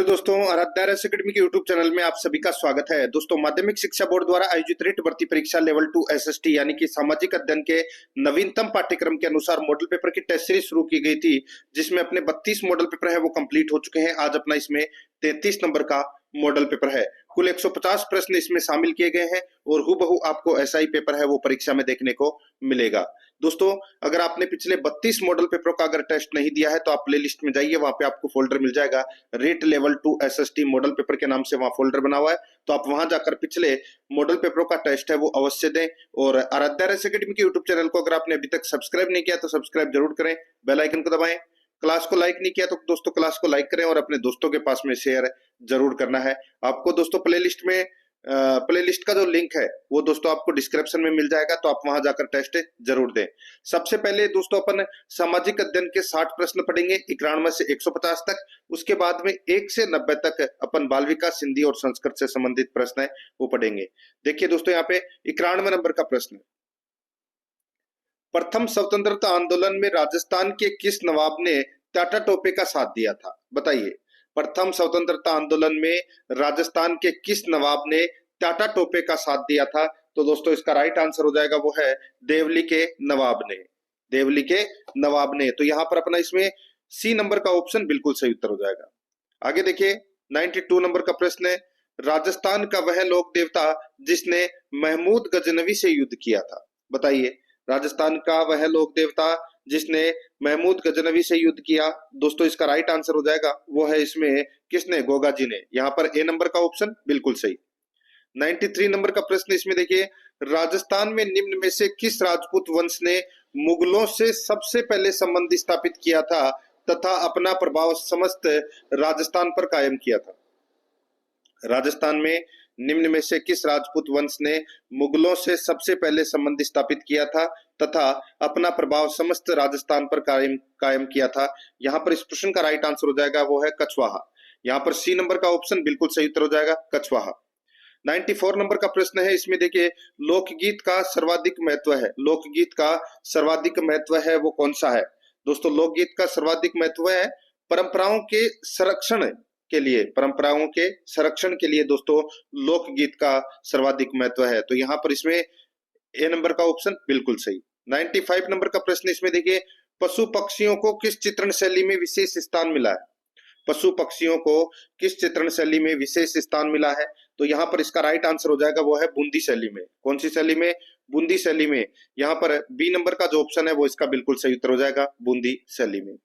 दोस्तों, आराध्या अकेडमी के YouTube channel में आप सभी का स्वागत है। दोस्तों, माध्यमिक शिक्षा बोर्ड द्वारा आयोजित रेट भर्ती परीक्षा लेवल 2 एसएसटी यानी कि सामाजिक अध्ययन के नवीनतम पाठ्यक्रम के अनुसार मॉडल पेपर की टेस्ट सीरीज शुरू की गई थी, जिसमें अपने 32 मॉडल पेपर है वो कंप्लीट हो चुके हैं। आज अपना इसमें 33 नंबर का मॉडल पेपर है। कुल 150 प्रश्न इसमें शामिल किए गए हैं और हूबहू आपको ऐसा ही पेपर है वो परीक्षा में देखने को मिलेगा। दोस्तों, अगर आपने पिछले 32 मॉडल पेपरों का अगर टेस्ट नहीं दिया है तो आप प्ले लिस्ट में जाइए, वहां पे आपको फोल्डर मिल जाएगा rate level 2 SST model paper के नाम से वहां फोल्डर बना हुआ है। तो आप वहां जाकर पिछले मॉडल पेपरों का टेस्ट है वो अवश्य दें। और आराध्या अकेडमी के यूट्यूब चैनल को अगर आपने अभी तक सब्सक्राइब नहीं किया तो सब्सक्राइब जरूर करें, बेल आइकन को दबाएं। क्लास को लाइक नहीं किया तो दोस्तों क्लास को लाइक करें और अपने दोस्तों के पास में शेयर जरूर करना है। आपको दोस्तों प्लेलिस्ट का जो लिंक है वो दोस्तों आपको डिस्क्रिप्शन में मिल जाएगा, तो आप वहां जाकर टेस्ट जरूर दें। सबसे पहले दोस्तों अपन सामाजिक अध्ययन के 60 प्रश्न पढ़ेंगे 91 से 150 तक। उसके बाद में 1 से 90 तक अपन बाल विकास, हिंदी और संस्कृत से संबंधित प्रश्न है वो पढ़ेंगे। देखिए दोस्तों, यहाँ पे 91 नंबर का प्रश्न है। प्रथम स्वतंत्रता आंदोलन में राजस्थान के किस नवाब ने टाटा टोपे का साथ दिया था? बताइए, प्रथम स्वतंत्रता आंदोलन में राजस्थान के किस नवाब ने टाटा टोपे का साथ दिया था? तो दोस्तों इसका राइट आंसर हो जाएगा वो है देवली के नवाब ने। देवली के नवाब ने। तो यहां पर अपना इसमें सी नंबर का ऑप्शन बिल्कुल सही उत्तर हो जाएगा। आगे देखिए 92 नंबर का प्रश्न है। राजस्थान का वह लोक देवता जिसने महमूद गजनवी से युद्ध किया था? बताइए, राजस्थान का वह लोक देवता जिसने महमूद गजनवी से युद्ध किया। दोस्तों इसका राइट आंसर हो जाएगा वो है इसमें किसने? गोगा जी ने। यहाँ पर ए नंबर का ऑप्शन बिल्कुल सही। 93 नंबर का प्रश्न इसमें देखिए, राजस्थान में निम्न में से किस राजपूत वंश ने मुगलों से सबसे पहले संबंध स्थापित किया था तथा अपना प्रभाव समस्त राजस्थान पर कायम किया था? राजस्थान में निम्न में से किस राजपूत वंश ने मुगलों से सबसे पहले संबंध स्थापित किया था तथा अपना प्रभाव समस्त राजस्थान पर कायम किया था? यहाँ पर इस प्रश्न का राइट आंसर हो जाएगा वो है कछवाहा। यहाँ पर सी नंबर का ऑप्शन बिल्कुल सही उत्तर हो जाएगा कछवाहा। 94 नंबर का प्रश्न है। इसमें देखिए, लोकगीत का सर्वाधिक महत्व है। लोकगीत का सर्वाधिक महत्व है वो कौन सा है? दोस्तों लोकगीत का सर्वाधिक महत्व है परंपराओं के संरक्षण के लिए। परंपराओं के संरक्षण के लिए दोस्तों लोकगीत का सर्वाधिक महत्व है। तो यहाँ पर इसमें ए नंबर का ऑप्शन बिल्कुल सही। 95 नंबर का प्रश्न इसमें देखिए, पशु पक्षियों को किस चित्रण शैली में विशेष स्थान मिला है? पशु पक्षियों को किस चित्रण शैली में विशेष स्थान मिला है? तो यहाँ पर इसका राइट आंसर हो जाएगा वो है बूंदी शैली में। कौन सी शैली में? बूंदी शैली में। यहाँ पर बी नंबर का जो ऑप्शन है वो इसका बिल्कुल सही उत्तर हो जाएगा बूंदी शैली में।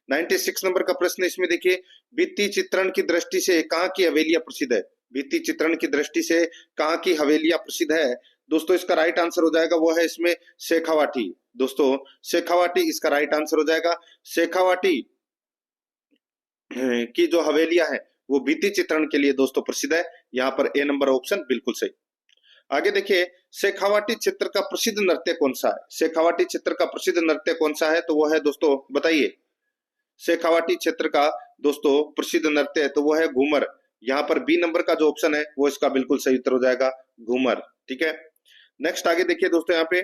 96 नंबर का प्रश्न इसमें देखिए, भित्ति चित्रण की दृष्टि से कहाँ की हवेलियां प्रसिद्ध है? भित्ति चित्रण की दृष्टि से कहाँ की हवेलियां प्रसिद्ध है? दोस्तों इसका राइट आंसर हो जाएगा वो है इसमें शेखावाटी। दोस्तों शेखावाटी इसका राइट आंसर हो जाएगा। शेखावाटी की जो हवेलियां हैं वो भित्ति चित्रण के लिए दोस्तों प्रसिद्ध है। यहाँ पर ए नंबर ऑप्शन बिल्कुल सही। आगे देखिए, शेखावाटी क्षेत्र का प्रसिद्ध नृत्य कौन सा है? शेखावाटी क्षेत्र का प्रसिद्ध नृत्य कौन सा है? तो वो है दोस्तों, बताइए, शेखावाटी क्षेत्र का दोस्तों प्रसिद्ध नृत्य है तो वो है घूमर। यहाँ पर बी नंबर का जो ऑप्शन है वो इसका बिल्कुल सही उत्तर हो जाएगा घूमर। ठीक है, नेक्स्ट आगे देखिए दोस्तों, यहाँ पे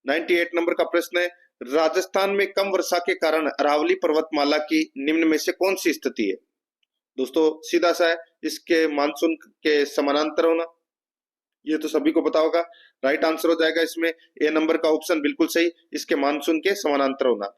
98 नंबर का प्रश्न है। राजस्थान में कम वर्षा के कारण अरावली पर्वतमाला की निम्न में से कौन सी स्थिति है? दोस्तों सीधा सा है, इसके मानसून के समानांतर होना। ये तो सभी को पता होगा। राइट आंसर हो जाएगा इसमें ए नंबर का ऑप्शन बिल्कुल सही, इसके मानसून के समानांतर होना।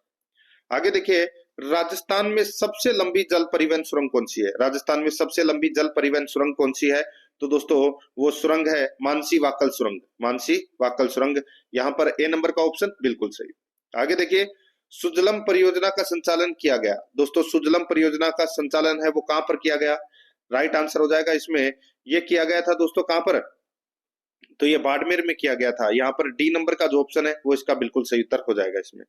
आगे देखिए, राजस्थान में सबसे लंबी जल परिवहन सुरंग कौन सी है? राजस्थान में सबसे लंबी जल परिवहन सुरंग कौन सी है? तो दोस्तों वो सुरंग है मानसी वाकल सुरंग। मानसी वाकल सुरंग। यहाँ पर ए नंबर का ऑप्शन बिल्कुल सही। आगे देखिए, सुजलम परियोजना का संचालन किया गया। दोस्तों सुजलम परियोजना का संचालन है वो कहां पर किया गया? राइट आंसर हो जाएगा इसमें, ये किया गया था दोस्तों कहां पर? तो ये बाड़मेर में किया गया था। यहाँ पर डी नंबर का जो ऑप्शन है वो इसका बिल्कुल सही उत्तर हो जाएगा इसमें।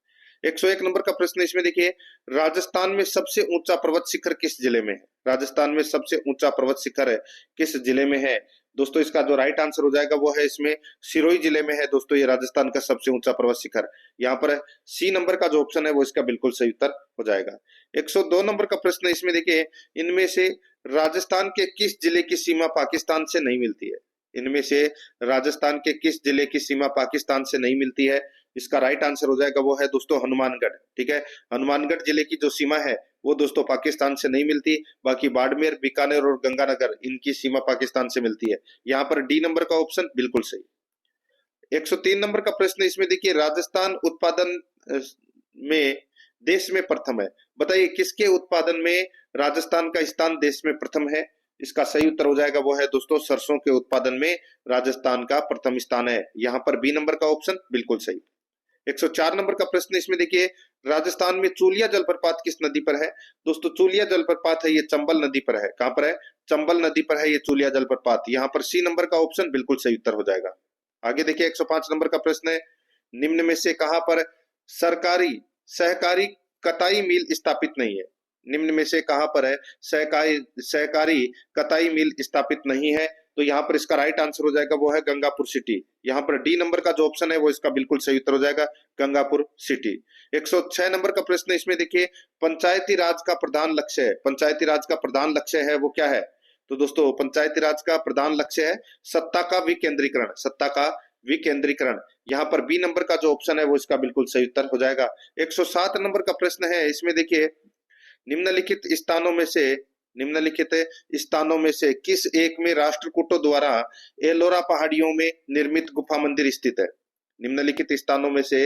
101 नंबर का प्रश्न इसमें देखिए, राजस्थान में सबसे ऊंचा पर्वत शिखर किस जिले में है? राजस्थान में सबसे ऊंचा पर्वत शिखर है किस जिले में है? दोस्तों इसका जो राइट आंसर हो जाएगा वो है इसमें सिरोही जिले में है दोस्तों ये राजस्थान का सबसे ऊंचा पर्वत शिखर। यहाँ पर सी नंबर का जो ऑप्शन है वो इसका बिल्कुल सही उत्तर हो जाएगा। 102 नंबर का प्रश्न इसमें देखिए, इनमें से राजस्थान के किस जिले की सीमा पाकिस्तान से नहीं मिलती है? इनमें से राजस्थान के किस जिले की सीमा पाकिस्तान से नहीं मिलती है? इसका राइट आंसर हो जाएगा वो है दोस्तों हनुमानगढ़। ठीक है, हनुमानगढ़ जिले की जो सीमा है वो दोस्तों पाकिस्तान से नहीं मिलती। बाकी बाड़मेर, बीकानेर और गंगानगर इनकी सीमा पाकिस्तान से मिलती है। यहाँ पर डी नंबर का ऑप्शन बिल्कुल सही। 103 नंबर का प्रश्न इसमें देखिए, राजस्थान उत्पादन में देश में प्रथम है। बताइए किसके उत्पादन में राजस्थान का स्थान देश में प्रथम है? इसका सही उत्तर हो जाएगा वो है दोस्तों सरसों के उत्पादन में राजस्थान का प्रथम स्थान है। यहाँ पर बी नंबर का ऑप्शन बिल्कुल सही। 104 नंबर का प्रश्न इसमें देखिए, राजस्थान में चूलिया जलप्रपात किस नदी पर है? दोस्तों चूलिया जलप्रपात है ये चंबल नदी पर है। कहां पर है? चंबल नदी पर है ये चूलिया जलप्रपात। यहाँ पर सी नंबर का ऑप्शन बिल्कुल सही उत्तर हो जाएगा। आगे देखिए 105 नंबर का प्रश्न है, निम्न में से कहां पर सरकारी सहकारी कताई मिल स्थापित नहीं है? निम्न में से कहां पर है सहकारी सहकारी कताई मिल स्थापित नहीं है? तो यहाँ पर इसका राइट आंसर हो जाएगा वो है गंगापुर सिटी। यहाँ पर डी नंबर का जो ऑप्शन है वो इसका बिल्कुल सही उत्तर हो जाएगा, गंगापुर सिटी। 106 नंबर का प्रश्न इसमें देखिए, पंचायती राज का प्रधान लक्ष्य है। पंचायती राज का प्रधान लक्ष्य है वो क्या है? तो दोस्तों पंचायती राज का प्रधान लक्ष्य है सत्ता का विकेंद्रीकरण। सत्ता का विकेंद्रीकरण। यहाँ पर बी नंबर का जो ऑप्शन है वो इसका बिल्कुल सही उत्तर हो जाएगा। 107 नंबर का प्रश्न है इसमें देखिए, निम्नलिखित स्थानों में से किस एक में राष्ट्रकूटों द्वारा एलोरा पहाड़ियों में निर्मित गुफा मंदिर स्थित है? निम्नलिखित स्थानों में से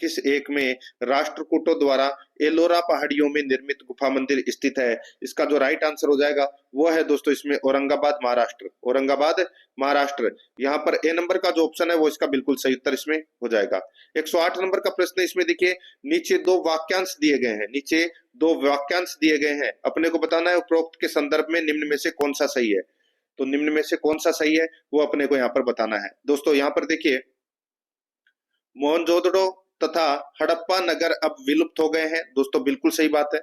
किस एक में राष्ट्रकूटों द्वारा एलोरा पहाड़ियों में निर्मित गुफा मंदिर स्थित है? इसका जो राइट आंसर हो जाएगा वो है दोस्तों इसमें औरंगाबाद महाराष्ट्र। औरंगाबाद महाराष्ट्र। यहाँ पर ए नंबर का जो ऑप्शन है वो इसका बिल्कुल सही उत्तर इसमें हो जाएगा। 108 नंबर का प्रश्न इसमें देखिए, नीचे दो वाक्यांश दिए गए हैं। नीचे दो वाक्यांश दिए गए हैं, अपने को बताना है उपरोक्त के संदर्भ में निम्न में से कौन सा सही है। तो निम्न में से कौन सा सही है वो अपने को यहाँ पर बताना है। दोस्तों यहाँ पर देखिए, मोहनजोदड़ो तथा हड़प्पा नगर अब विलुप्त हो गए हैं। दोस्तों बिल्कुल सही बात है।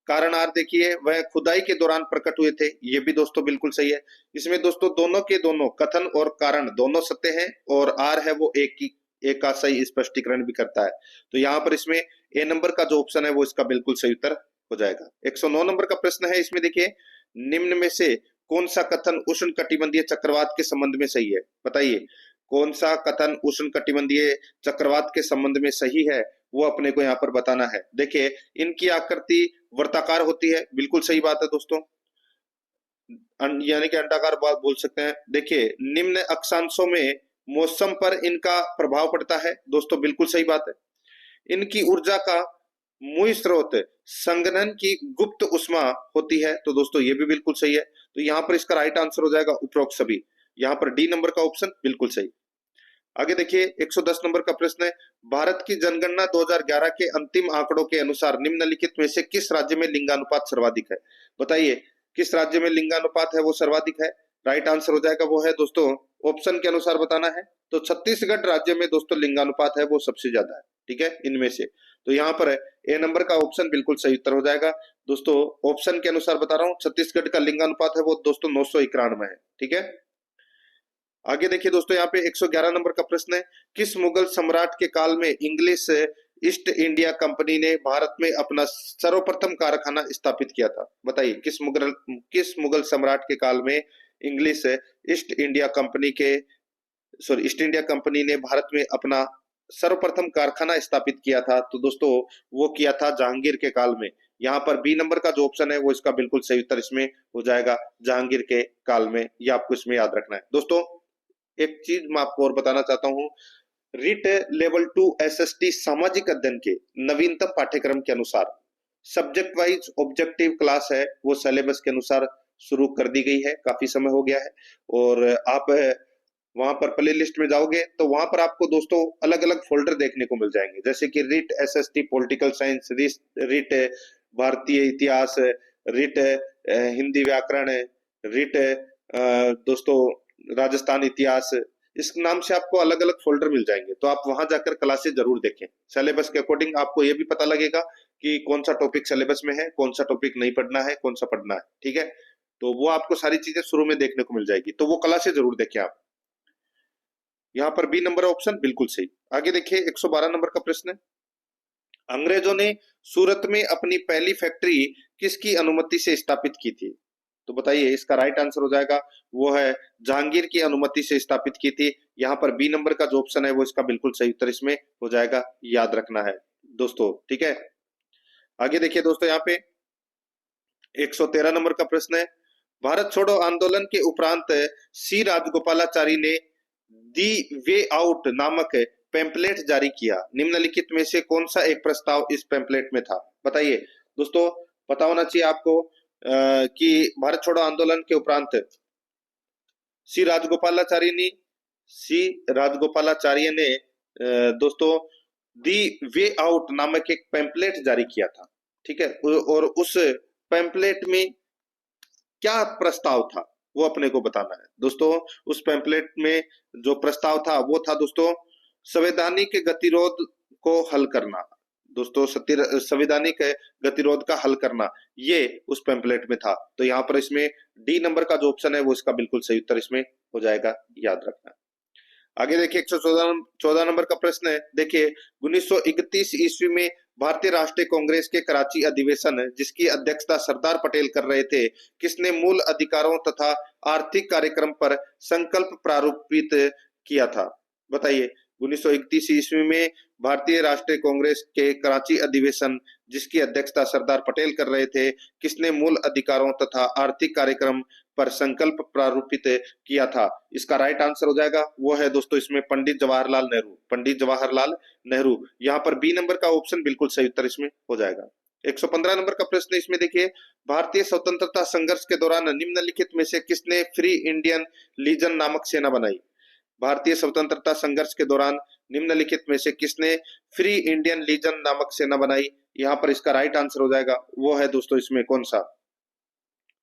कारण आर देखिए, वह खुदाई के दौरान प्रकट हुए थे। ये भी दोस्तों बिल्कुल सही है। इसमें दोस्तों दोनों के दोनों कथन और कारण दोनों सत्य हैं और आर है वो एक का सही स्पष्टीकरण भी करता है। तो यहाँ पर इसमें ए नंबर का जो ऑप्शन है वो इसका बिल्कुल सही उत्तर हो जाएगा। 109 नंबर का प्रश्न है इसमें देखिए, निम्न में से कौन सा कथन उष्णकटिबंधीय चक्रवात के संबंध में सही है? बताइए कौन सा कथन उष्णकटिबंधीय चक्रवात के संबंध में सही है वो अपने को यहाँ पर बताना है। देखिए इनकी आकृति वर्ताकार होती है। बिल्कुल सही बात है दोस्तों, यानी कि अंडाकार बोल सकते हैं। देखिए निम्न अक्षांशों में मौसम पर इनका प्रभाव पड़ता है। दोस्तों बिल्कुल सही बात है। इनकी ऊर्जा का मूल स्रोत संघनन की गुप्त उष्मा होती है। तो दोस्तों ये भी बिल्कुल सही है। तो यहाँ पर इसका राइट आंसर हो जाएगा उपरोक्त सभी। यहाँ पर डी नंबर का ऑप्शन बिल्कुल सही। आगे देखिए 110 नंबर का प्रश्न है, भारत की जनगणना 2011 के अंतिम आंकड़ों के अनुसार निम्नलिखित में से किस राज्य में लिंगानुपात सर्वाधिक है? बताइए किस राज्य में लिंगानुपात है वो सर्वाधिक है? राइट आंसर हो जाएगा वो है दोस्तों, ऑप्शन के अनुसार बताना है तो छत्तीसगढ़ राज्य में दोस्तों लिंगानुपात है वो सबसे ज्यादा है। ठीक है, इनमें से तो यहाँ पर ए नंबर का ऑप्शन बिल्कुल सही उत्तर हो जाएगा। दोस्तों ऑप्शन के अनुसार बता रहा हूँ, छत्तीसगढ़ का लिंगानुपात है वो दोस्तों 991 है। ठीक है, आगे देखिए दोस्तों यहाँ पे 111 नंबर का प्रश्न है, किस मुगल सम्राट के काल में इंग्लिश ईस्ट इंडिया कंपनी ने भारत में अपना सर्वप्रथम कारखाना स्थापित किया था? बताइए किस मुगल सम्राट के काल में इंग्लिश ईस्ट इंडिया कंपनी ने भारत में अपना सर्वप्रथम कारखाना स्थापित किया था? तो दोस्तों वो किया था जहांगीर के काल में। यहाँ पर बी नंबर का जो ऑप्शन है वो इसका बिल्कुल सही उत्तर इसमें हो जाएगा, जहांगीर के काल में। ये आपको इसमें याद रखना है। दोस्तों एक चीज मैं आपको और बताना चाहता हूँ, रिट लेवल 2 एसएसटी सामाजिक अध्ययन के नवीनतम पाठ्यक्रम के अनुसार सब्जेक्ट वाइज ऑब्जेक्टिव क्लास है वो सिलेबस के अनुसार शुरू कर दी गई है। काफी समय हो गया है और आप वहां पर प्ले लिस्ट में जाओगे तो वहां पर आपको दोस्तों अलग अलग फोल्डर देखने को मिल जाएंगे, जैसे कि writ SST political science, writ भारतीय इतिहास, रिट हिंदी व्याकरण, रिट दोस्तों राजस्थान इतिहास। इस नाम से आपको अलग अलग फोल्डर मिल जाएंगे, तो आप वहां जाकर क्लासेस जरूर देखें। सिलेबस के अकॉर्डिंग आपको ये भी पता लगेगा कि कौन सा टॉपिक सिलेबस में है, कौन सा टॉपिक नहीं पढ़ना है, कौन सा पढ़ना है। ठीक है, तो वो आपको सारी चीजें शुरू में देखने को मिल जाएगी, तो वो क्लासेस जरूर देखें आप। यहाँ पर बी नंबर ऑप्शन बिल्कुल सही। आगे देखिए 112 नंबर का प्रश्न है, अंग्रेजों ने सूरत में अपनी पहली फैक्ट्री किसकी अनुमति से स्थापित की थी? तो बताइए इसका राइट आंसर हो जाएगा वो है जहांगीर की अनुमति से स्थापित की थी। यहाँ पर बी नंबर का जो ऑप्शन है वो इसका बिल्कुल सही उत्तर इसमें हो जाएगा, याद रखना है दोस्तों। ठीक है, आगे देखिए दोस्तों यहाँ पे 113 नंबर का प्रश्न है, भारत छोड़ो आंदोलन के उपरांत सी राजगोपालाचारी ने दी वे आउट नामक पैम्पलेट जारी किया। निम्नलिखित में से कौन सा एक प्रस्ताव इस पैम्पलेट में था? बताइए दोस्तों, पता होना चाहिए आपको कि भारत छोड़ो आंदोलन के उपरांत सी राजगोपालाचारी ने सी राजगोपालाचार्य ने दोस्तों दी वे आउट नामक एक पैम्पलेट जारी किया था। ठीक है, और उस पैम्पलेट में क्या प्रस्ताव था वो अपने को बताना है दोस्तों। उस पैम्पलेट में जो प्रस्ताव था वो था दोस्तों संवैधानिक गतिरोध को हल करना। दोस्तों संवैधानिक गतिरोध का हल करना, ये उस पैम्पलेट में था। तो यहाँ पर इसमें डी नंबर का जो ऑप्शन है वो इसका बिल्कुल सही उत्तर इसमें हो जाएगा, याद रखना। आगे देखिए 114 नंबर का प्रश्न है, देखिए 1931 ईस्वी में भारतीय राष्ट्रीय कांग्रेस के कराची अधिवेशन जिसकी अध्यक्षता सरदार पटेल कर रहे थे, किसने मूल अधिकारों तथा आर्थिक कार्यक्रम पर संकल्प प्रारूपित किया था? बताइए 1931 ईस्वी में भारतीय राष्ट्रीय कांग्रेस के कराची अधिवेशन जिसकी अध्यक्षता सरदार पटेल कर रहे थे, किसने मूल अधिकारों तथा आर्थिक कार्यक्रम पर संकल्प प्रारूपित किया था? इसका राइट आंसर हो जाएगा वो है दोस्तों इसमें पंडित जवाहरलाल नेहरू। पंडित जवाहरलाल नेहरू, यहाँ पर बी नंबर का ऑप्शन बिल्कुल सही उत्तर इसमें हो जाएगा। 115 नंबर का प्रश्न इसमें देखिए, भारतीय स्वतंत्रता संघर्ष के दौरान निम्नलिखित में से किसने फ्री इंडियन लीजन नामक सेना बनाई? भारतीय स्वतंत्रता संघर्ष के दौरान निम्नलिखित में से किसने फ्री इंडियन लीजन नामक सेना बनाई? यहाँ पर इसका राइट आंसर हो जाएगा वो है दोस्तों इसमें कौन सा?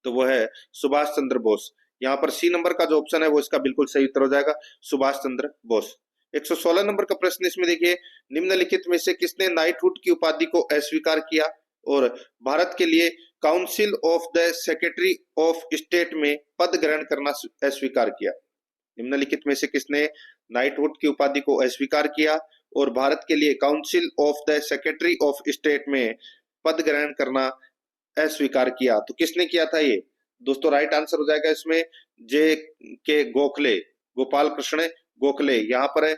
तो वो है सुभाष चंद्र बोस। यहाँ पर सी नंबर का जो ऑप्शन है वो इसका बिल्कुल सही उत्तर हो जाएगा, सुभाष चंद्र बोस। 116 नंबर का प्रश्न इसमें देखिए, निम्नलिखित में से किसने नाइटहुड की उपाधि को अस्वीकार किया और भारत के लिए council of the secretary of state में पद ग्रहण करना अस्वीकार किया? निम्नलिखित में से किसने नाइटहुड की उपाधि को अस्वीकार किया और भारत के लिए council of the secretary of state में पद ग्रहण करना अस्वीकार किया? तो किसने किया था ये दोस्तों? राइट आंसर हो जाएगा इसमें जे के गोखले, गोपाल कृष्ण गोखले। यहाँ पर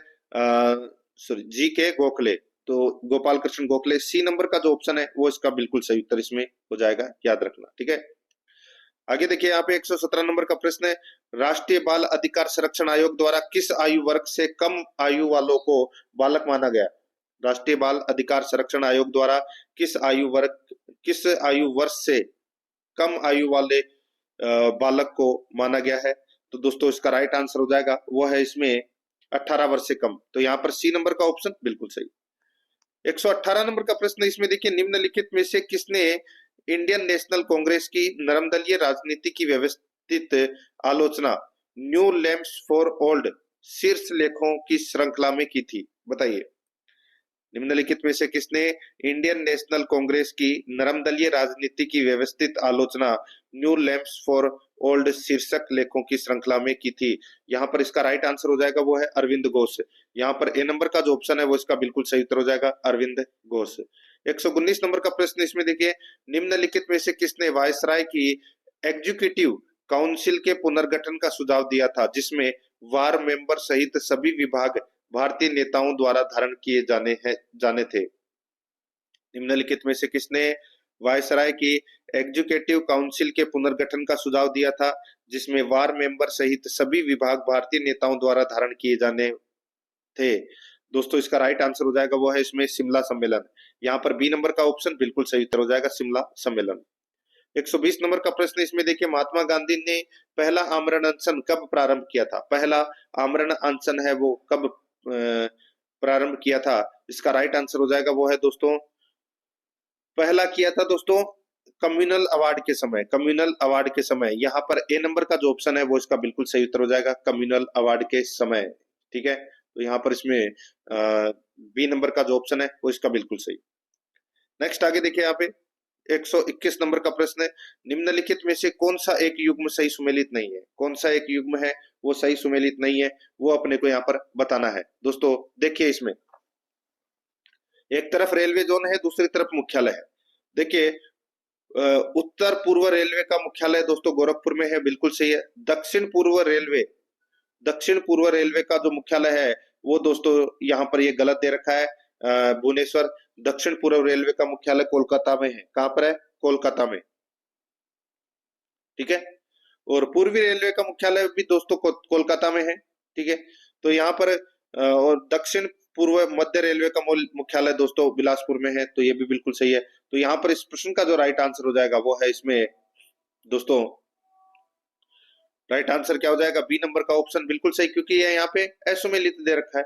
सॉरी जी के गोखले, तो गोपाल कृष्ण गोखले। सी नंबर का जो ऑप्शन है वो इसका बिल्कुल सही उत्तर इसमें हो जाएगा, याद रखना। ठीक है, आगे देखिए यहाँ पे 117 नंबर का प्रश्न है, राष्ट्रीय बाल अधिकार संरक्षण आयोग द्वारा किस आयु वर्ग से कम आयु वालों को बालक माना गया? राष्ट्रीय बाल अधिकार संरक्षण आयोग द्वारा किस आयु वर्ष से कम आयु वाले बालक को माना गया है? तो दोस्तों इसका राइट आंसर हो जाएगा वो है इसमें 18 वर्ष से कम। तो यहाँ पर सी नंबर का ऑप्शन बिल्कुल सही। 118 नंबर का प्रश्न इसमें देखिए, निम्नलिखित में से किसने इंडियन नेशनल कांग्रेस की नरमदलीय राजनीति की व्यवस्थित आलोचना न्यू लैम्प्स फॉर ओल्ड शीर्ष लेखों की श्रृंखला में की थी? बताइए निम्नलिखित में से किसने इंडियन नेशनल कांग्रेस की नरमदलीय राजनीति की व्यवस्थित आलोचना न्यू लैम्प्स फॉर ओल्ड शीर्षक लेखों की श्रृंखला में की थी? यहाँ पर इसका राइट आंसर हो जाएगा वो है अरविंद घोष। यहाँ पर ए नंबर का जो ऑप्शन है वो इसका बिल्कुल सही उत्तर हो जाएगा, अरविंद घोष। 119 नंबर का प्रश्न इसमें देखिए, निम्नलिखित में से किसने वायसराय की एग्जीक्यूटिव काउंसिल के पुनर्गठन का सुझाव दिया था जिसमें वार मेंबर सहित सभी विभाग भारतीय नेताओं द्वारा धारण किए जाने थे? निम्नलिखित में से किसने वायसराय की एग्जीक्यूटिव काउंसिल के पुनर्गठन का सुझाव दिया था जिसमें वार मेंबर सहित सभी विभाग भारतीय नेताओं द्वारा धारण किए जाने थे? दोस्तों इसका राइट आंसर हो जाएगा वो है इसमें शिमला सम्मेलन। यहाँ पर बी नंबर का ऑप्शन बिल्कुल सही उत्तर हो जाएगा, शिमला सम्मेलन। 120 नंबर का प्रश्न इसमें देखिए, महात्मा गांधी ने पहला आमरण अनशन कब प्रारंभ किया था? पहला आमरण अनशन है वो कब प्रारंभ किया था? इसका राइट आंसर हो जाएगा वो है दोस्तों, पहला किया था दोस्तों कम्युनल अवार्ड के समय, कम्युनल अवार्ड के समय। यहाँ पर ए नंबर का जो ऑप्शन है वो इसका बिल्कुल सही उत्तर हो जाएगा, कम्युनल अवार्ड के समय। ठीक है, तो यहाँ पर इसमें बी नंबर का जो ऑप्शन है वो इसका बिल्कुल सही। नेक्स्ट आगे देखिए यहाँ पे 121 नंबर का प्रश्न है, निम्नलिखित में से कौन सा एक युग्म सही सुमेलित नहीं है? कौन सा एक युग्म है वो सही सुमेलित नहीं है वो अपने को यहाँ पर बताना है। दोस्तों देखिए इसमें एक तरफ रेलवे जोन है, दूसरी तरफ मुख्यालय है। देखिए उत्तर पूर्व रेलवे का मुख्यालय दोस्तों गोरखपुर में है, बिल्कुल सही है। दक्षिण पूर्व रेलवे का जो मुख्यालय है वो दोस्तों यहाँ पर ये गलत दे रखा है, भुवनेश्वर। दक्षिण पूर्व रेलवे का मुख्यालय कोलकाता में है। कहाँ पर है? कोलकाता में। ठीक है। और पूर्वी रेलवे का मुख्यालय भी दोस्तों कोलकाता में है, ठीक है। तो यहाँ पर और दक्षिण पूर्व मध्य रेलवे का मुख्यालय दोस्तों बिलासपुर में है, तो ये भी बिल्कुल सही है। तो यहाँ पर इस प्रश्न का जो राइट आंसर हो जाएगा वो है इसमें दोस्तों, राइट आंसर क्या हो जाएगा, बी नंबर का ऑप्शन बिल्कुल सही, क्योंकि ये यहाँ पे असुमेलित दे रखा है।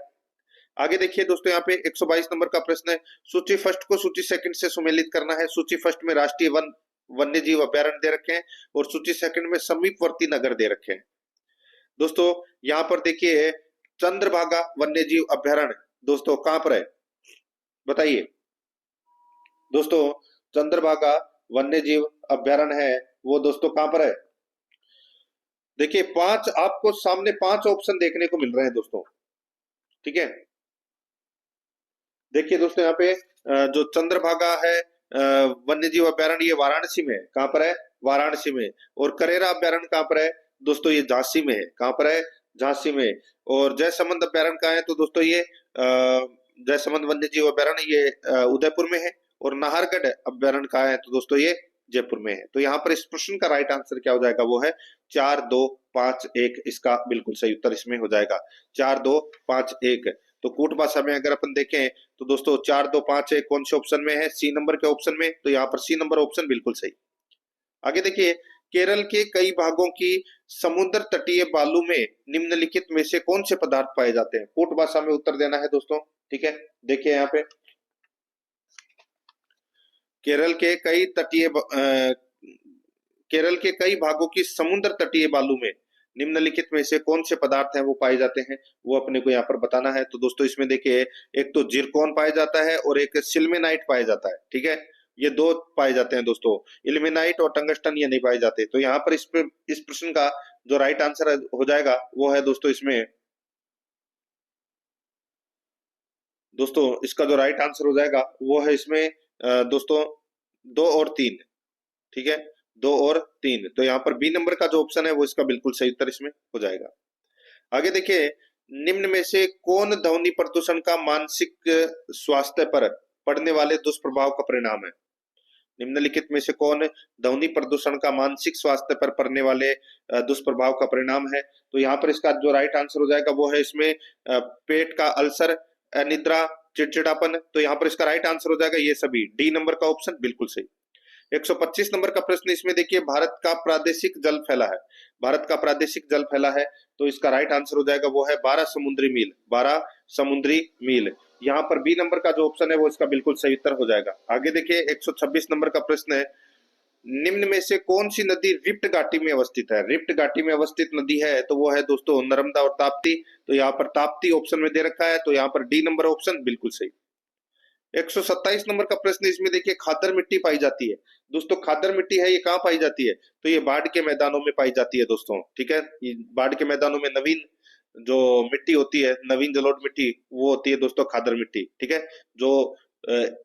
आगे देखिए दोस्तों, यहाँ पे 122 नंबर का प्रश्न है, सूची फर्स्ट को सूची सेकंड से सुमेलित करना है। सूची फर्स्ट में राष्ट्रीय वन वन्य जीव अभ्यारण्य दे रखे हैं और सूची सेकंड में समीपवर्ती नगर दे रखे हैं। दोस्तों यहाँ पर देखिए चंद्रभागा वन्य जीव अभ्यारण्य दोस्तों कहां पर है, बताइए दोस्तों। चंद्रभागा वन्य जीव अभ्यारण्य है वो दोस्तों कहां पर है। देखिए पांच आपको सामने पांच ऑप्शन देखने को मिल रहे हैं दोस्तों, ठीक है। देखिए दोस्तों यहाँ पे जो चंद्रभागा है वन्य जीव अभ्यारण्य, ये वाराणसी में है। कहां पर है, वाराणसी में। और करेरा अभ्यारण्य कहां पर है दोस्तों, ये झांसी में है। कहां पर है, झांसी में। और जयसमंद अभ्यारण्य कहां है, तो दोस्तों ये जयसमंद वन्य जीव अभ्यारण्य ये उदयपुर में है। और नाहरगढ़ अभ्यारण्य कहां है, तो दोस्तों ये जयपुर में है। तो यहाँ पर इस प्रश्न का राइट आंसर क्या हो जाएगा, वो है 4 2 5 1, इसका बिल्कुल सही उत्तर इसमें हो जाएगा 4 2 5 1। तो कूट भाषा में अगर अपन देखें तो दोस्तों 4 2 5 1 कौन से ऑप्शन में है, सी नंबर के ऑप्शन में। तो यहाँ पर सी नंबर ऑप्शन बिल्कुल सही। आगे देखिए, केरल के कई भागों की समुद्र तटीय बालू में निम्नलिखित में से कौन से पदार्थ पाए जाते हैं। कूट भाषा में उत्तर देना है दोस्तों, ठीक है। देखिए यहाँ पे केरल के कई भागों की समुद्र तटीय बालू में निम्नलिखित में से कौन से पदार्थ हैं वो पाए जाते हैं, वो अपने को यहाँ पर बताना है। तो दोस्तों इसमें देखिए, एक तो जिरकॉन पाया जाता है और एक सिल्मेनाइट पाया जाता है, ठीक है। ये दो पाए जाते हैं दोस्तों, इल्मेनाइट और टंगस्टन ये नहीं पाए जाते। तो यहाँ पर इस प्रश्न का जो राइट आंसर हो जाएगा वो है दोस्तों इसमें, दोस्तों इसका जो राइट आंसर हो जाएगा वो है इसमें दोस्तों 2 और 3, ठीक है, 2 और 3। तो यहाँ पर बी नंबर का जो ऑप्शन है वो इसका बिल्कुल सही उत्तर इसमें हो जाएगा। आगे देखिए, निम्न में से कौन ध्वनि प्रदूषण का मानसिक स्वास्थ्य पर पड़ने वाले दुष्प्रभाव का परिणाम है। निम्नलिखित में से कौन ध्वनि प्रदूषण का मानसिक स्वास्थ्य पर पड़ने वाले दुष्प्रभाव का परिणाम है। तो यहाँ पर इसका जो राइट आंसर हो जाएगा वो है इसमें पेट का अल्सर, अनिद्रा, चिड़चिड़ापन। तो यहाँ पर इसका राइट आंसर हो जाएगा ये सभी, डी नंबर का ऑप्शन बिल्कुल सही। 125 नंबर का प्रश्न इसमें देखिए, भारत का प्रादेशिक जल फैला है। भारत का प्रादेशिक जल फैला है, तो इसका राइट आंसर हो जाएगा वो है 12 समुद्री मील, 12 समुद्री मील। यहाँ पर बी नंबर का जो ऑप्शन है वो इसका बिल्कुल सही उत्तर हो जाएगा। आगे देखिए 126 नंबर का प्रश्न है, निम्न में से कौन सी नदी रिफ्ट घाटी में अवस्थित है। रिफ्ट घाटी में अवस्थित नदी है तो वो है दोस्तों नर्मदा और ताप्ती। तो यहाँ पर ताप्ती ऑप्शन में दे रखा है, तो यहाँ पर डी नंबर ऑप्शन बिल्कुल सही। 127 नंबर का प्रश्न इसमें देखिए, खादर मिट्टी पाई जाती है। दोस्तों खादर मिट्टी है ये कहाँ पाई जाती है, तो ये बाढ़ के मैदानों में पाई जाती है दोस्तों, ठीक है। ये बाढ़ के मैदानों में नवीन जो मिट्टी होती है, नवीन जलोढ़ मिट्टी, वो होती है दोस्तों खादर मिट्टी, ठीक है, जो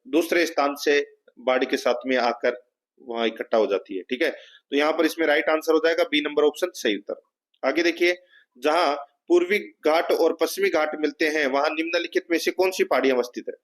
दूसरे स्थान से बाढ़ के साथ में आकर वहां इकट्ठा हो जाती है, ठीक है। तो यहाँ पर इसमें राइट आंसर हो जाएगा बी नंबर ऑप्शन सही उत्तर। आगे देखिए, जहां पूर्वी घाट और पश्चिमी घाट मिलते हैं वहां निम्नलिखित में से कौन सी पहाड़ियां अवस्थित है।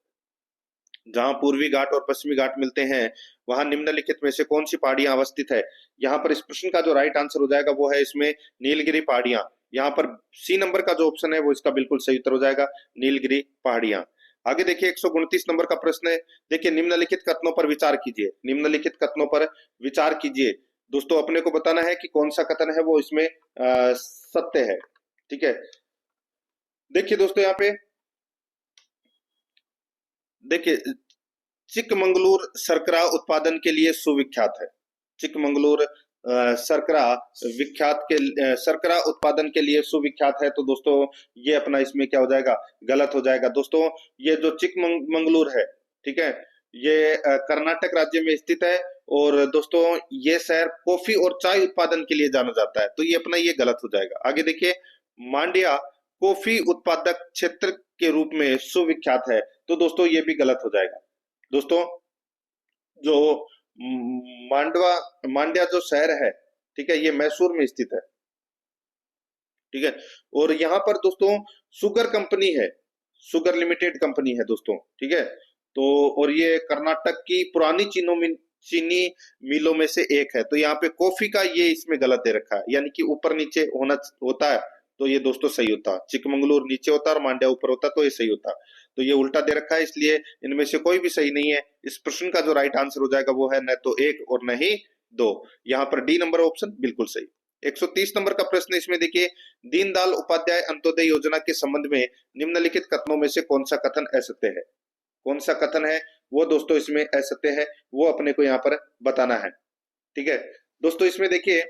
जहां पूर्वी घाट और पश्चिमी घाट मिलते हैं वहां निम्नलिखित में से कौन सी पहाड़ियां अवस्थित है। यहाँ पर इस प्रश्न का जो राइट आंसर हो जाएगा वो है इसमें नीलगिरी पहाड़ियां। यहाँ पर सी नंबर का जो ऑप्शन है वो इसका बिल्कुल सही उत्तर हो जाएगा, नीलगिरी पहाड़ियां। आगे देखिए 129 नंबर का प्रश्न है, देखिए निम्नलिखित कथनों पर विचार कीजिए। निम्नलिखित कथनों पर विचार कीजिए। दोस्तों अपने को बताना है कि कौन सा कथन है वो इसमें सत्य है, ठीक है। देखिए दोस्तों यहाँ पे देखिए, चिकमंगलूर शर्करा उत्पादन के लिए सुविख्यात है। चिकमंगलूर शर्करा शर्करा उत्पादन के लिए सुविख्यात है। तो दोस्तों ये अपना इसमें क्या हो जाएगा, गलत हो जाएगा। दोस्तों ये जो चिकमंगलूर है, ठीक है, ये कर्नाटक राज्य में स्थित है। और दोस्तों ये शहर कॉफी और चाय उत्पादन के लिए जाना जाता है। तो ये अपना ये गलत हो जाएगा। आगे देखिए, मांड्या कॉफी उत्पादक क्षेत्र के रूप में सुविख्यात है। तो दोस्तों ये भी गलत हो जाएगा। दोस्तों जो मांड्या जो शहर है, ठीक है, ये मैसूर में स्थित है, ठीक है। और यहाँ पर दोस्तों शुगर कंपनी है, शुगर लिमिटेड कंपनी है दोस्तों, ठीक है। तो और ये कर्नाटक की पुरानी चीनी चीनी मिलों में से एक है। तो यहाँ पे कॉफी का ये इसमें गलत दे रखा है, यानी कि ऊपर नीचे होता है, तो ये दोस्तों सही होता। चिकमंगलूर नीचे होता और मांड्या ऊपर होता, तो ये सही होता। तो ये उल्टा दे रखा है, इसलिए इनमें से कोई भी सही नहीं है। इस प्रश्न का जो राइट आंसर हो जाएगा वो है न तो 1 और न ही 2। यहाँ पर डी नंबर ऑप्शन बिल्कुल सही। 130 नंबर का प्रश्न, इसमें देखिए, दीनदयाल उपाध्याय अंत्योदय योजना के संबंध में निम्नलिखित कथनों में से कौन सा कथन असत्य है? कौन सा कथन है वो दोस्तों इसमें असत्य है, वो अपने को यहाँ पर बताना है। ठीक है दोस्तों, इसमें देखिए,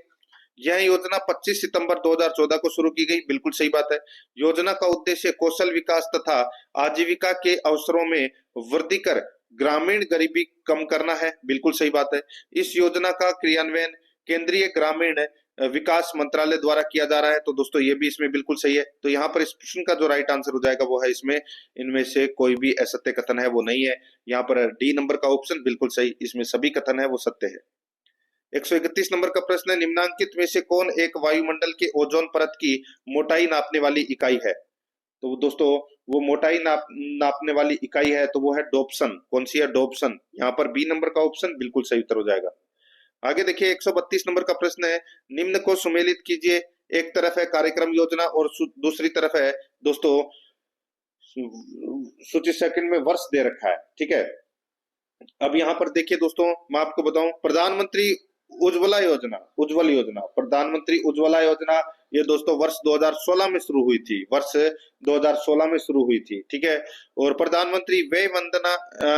यह योजना 25 सितंबर 2014 को शुरू की गई, बिल्कुल सही बात है। योजना का उद्देश्य कौशल विकास तथा आजीविका के अवसरों में वृद्धि कर ग्रामीण गरीबी कम करना है, बिल्कुल सही बात है। इस योजना का क्रियान्वयन केंद्रीय ग्रामीण विकास मंत्रालय द्वारा किया जा रहा है, तो दोस्तों ये भी इसमें बिल्कुल सही है। तो यहाँ पर इस प्रश्न का जो राइट आंसर हो जाएगा वो है इसमें, इनमें से कोई भी असत्य कथन है वो नहीं है। यहाँ पर डी नंबर का ऑप्शन बिल्कुल सही, इसमें सभी कथन है वो सत्य है। 131 नंबर का प्रश्न है, निम्नांकित में से कौन एक वायुमंडल के ओजोन परत की मोटाई नापने वाली इकाई है? तो दोस्तों वो मोटाई नापने वाली इकाई है तो वो है डोप्सन। कौन सी है? डोप्सन। यहाँ पर बी नंबर का ऑप्शन बिल्कुल सही उत्तर हो जाएगा। आगे देखिए, 132 नंबर का प्रश्न है, निम्न को सुमेलित कीजिए। एक तरफ है कार्यक्रम योजना और दूसरी तरफ है दोस्तों सूची सेकंड में वर्ष दे रखा है। ठीक है, अब यहाँ पर देखिए दोस्तों, मैं आपको बताऊं, प्रधानमंत्री उज्ज्वला योजना, उज्ज्वल योजना, प्रधानमंत्री उज्ज्वला योजना, ये दोस्तों वर्ष 2016 में शुरू हुई थी, वर्ष 2016 में शुरू हुई थी। ठीक है, और प्रधानमंत्री वय वंदना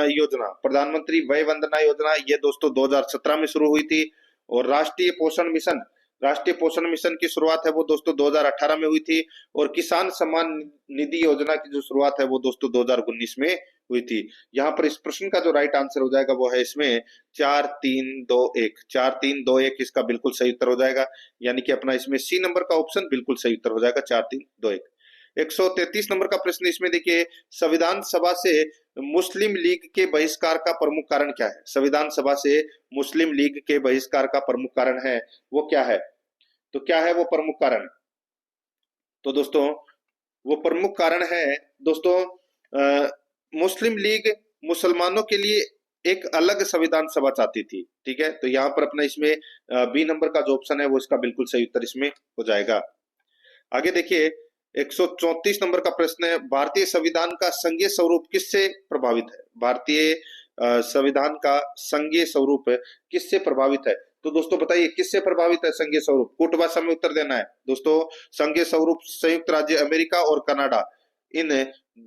योजना, प्रधानमंत्री वय वंदना योजना, ये दोस्तों 2017 में शुरू हुई थी। और राष्ट्रीय पोषण मिशन, राष्ट्रीय पोषण मिशन की शुरुआत है वो दोस्तों 2018 में हुई थी। और किसान सम्मान निधि योजना की जो शुरुआत है वो दोस्तों 2019 में हुई थी। यहाँ पर इस प्रश्न का जो राइट आंसर हो जाएगा वो है इसमें 4 3 2 1, 4 3 2 1 इसका बिल्कुल सही उत्तर हो जाएगा। यानी कि अपना इसमें सी नंबर का ऑप्शन बिल्कुल सही उत्तर हो जाएगा, 4 3 2 1। 133 नंबर का प्रश्न, इसमें देखिए, संविधान सभा से मुस्लिम लीग के बहिष्कार का प्रमुख कारण क्या है? संविधान सभा से मुस्लिम लीग के बहिष्कार का प्रमुख कारण है वो क्या है? तो क्या है वो प्रमुख कारण? तो दोस्तों वो प्रमुख कारण है दोस्तों, मुस्लिम लीग मुसलमानों के लिए एक अलग संविधान सभा चाहती थी। ठीक है, तो यहाँ पर अपना इसमें बी नंबर का जो ऑप्शन है वो इसका बिल्कुल सही उत्तर इसमें हो जाएगा। आगे देखिए, 134 नंबर का प्रश्न है, भारतीय संविधान का संघीय स्वरूप किससे प्रभावित है? भारतीय संविधान का संघीय स्वरूप किससे प्रभावित है? तो दोस्तों बताइए किससे प्रभावित है संघीय स्वरूप? कूट भाषा में उत्तर देना है दोस्तों। संघीय स्वरूप संयुक्त राज्य अमेरिका और कनाडा, इन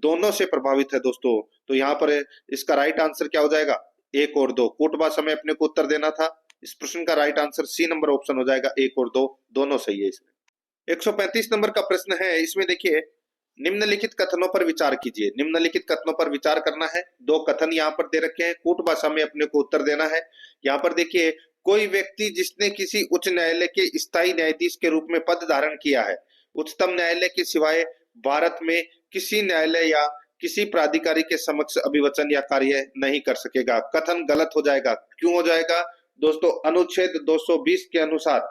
दोनों से प्रभावित है दोस्तों। तो यहाँ पर इसका राइट आंसर क्या हो जाएगा? 1 और 2। कूट भाषा में अपने को उत्तर देना था। इस प्रश्न का right answer C number option हो जाएगा, 1 और 2 दोनों सही है इसमें। 135 नंबर का प्रश्न है, इसमें देखिए, निम्नलिखित कथनों पर विचार कीजिए। निम्नलिखित कथनों पर विचार करना है। 2 कथन यहाँ पर दे रखे हैं, कूट भाषा में अपने को उत्तर देना है। यहाँ पर देखिए, कोई व्यक्ति जिसने किसी उच्च न्यायालय के स्थायी न्यायाधीश के रूप में पद धारण किया है, उच्चतम न्यायालय के सिवाय भारत में किसी न्यायालय या किसी प्राधिकारी के समक्ष अभिवचन या कार्य नहीं कर सकेगा। कथन गलत हो जाएगा। क्यों हो जाएगा दोस्तों? अनुच्छेद 220 के अनुसार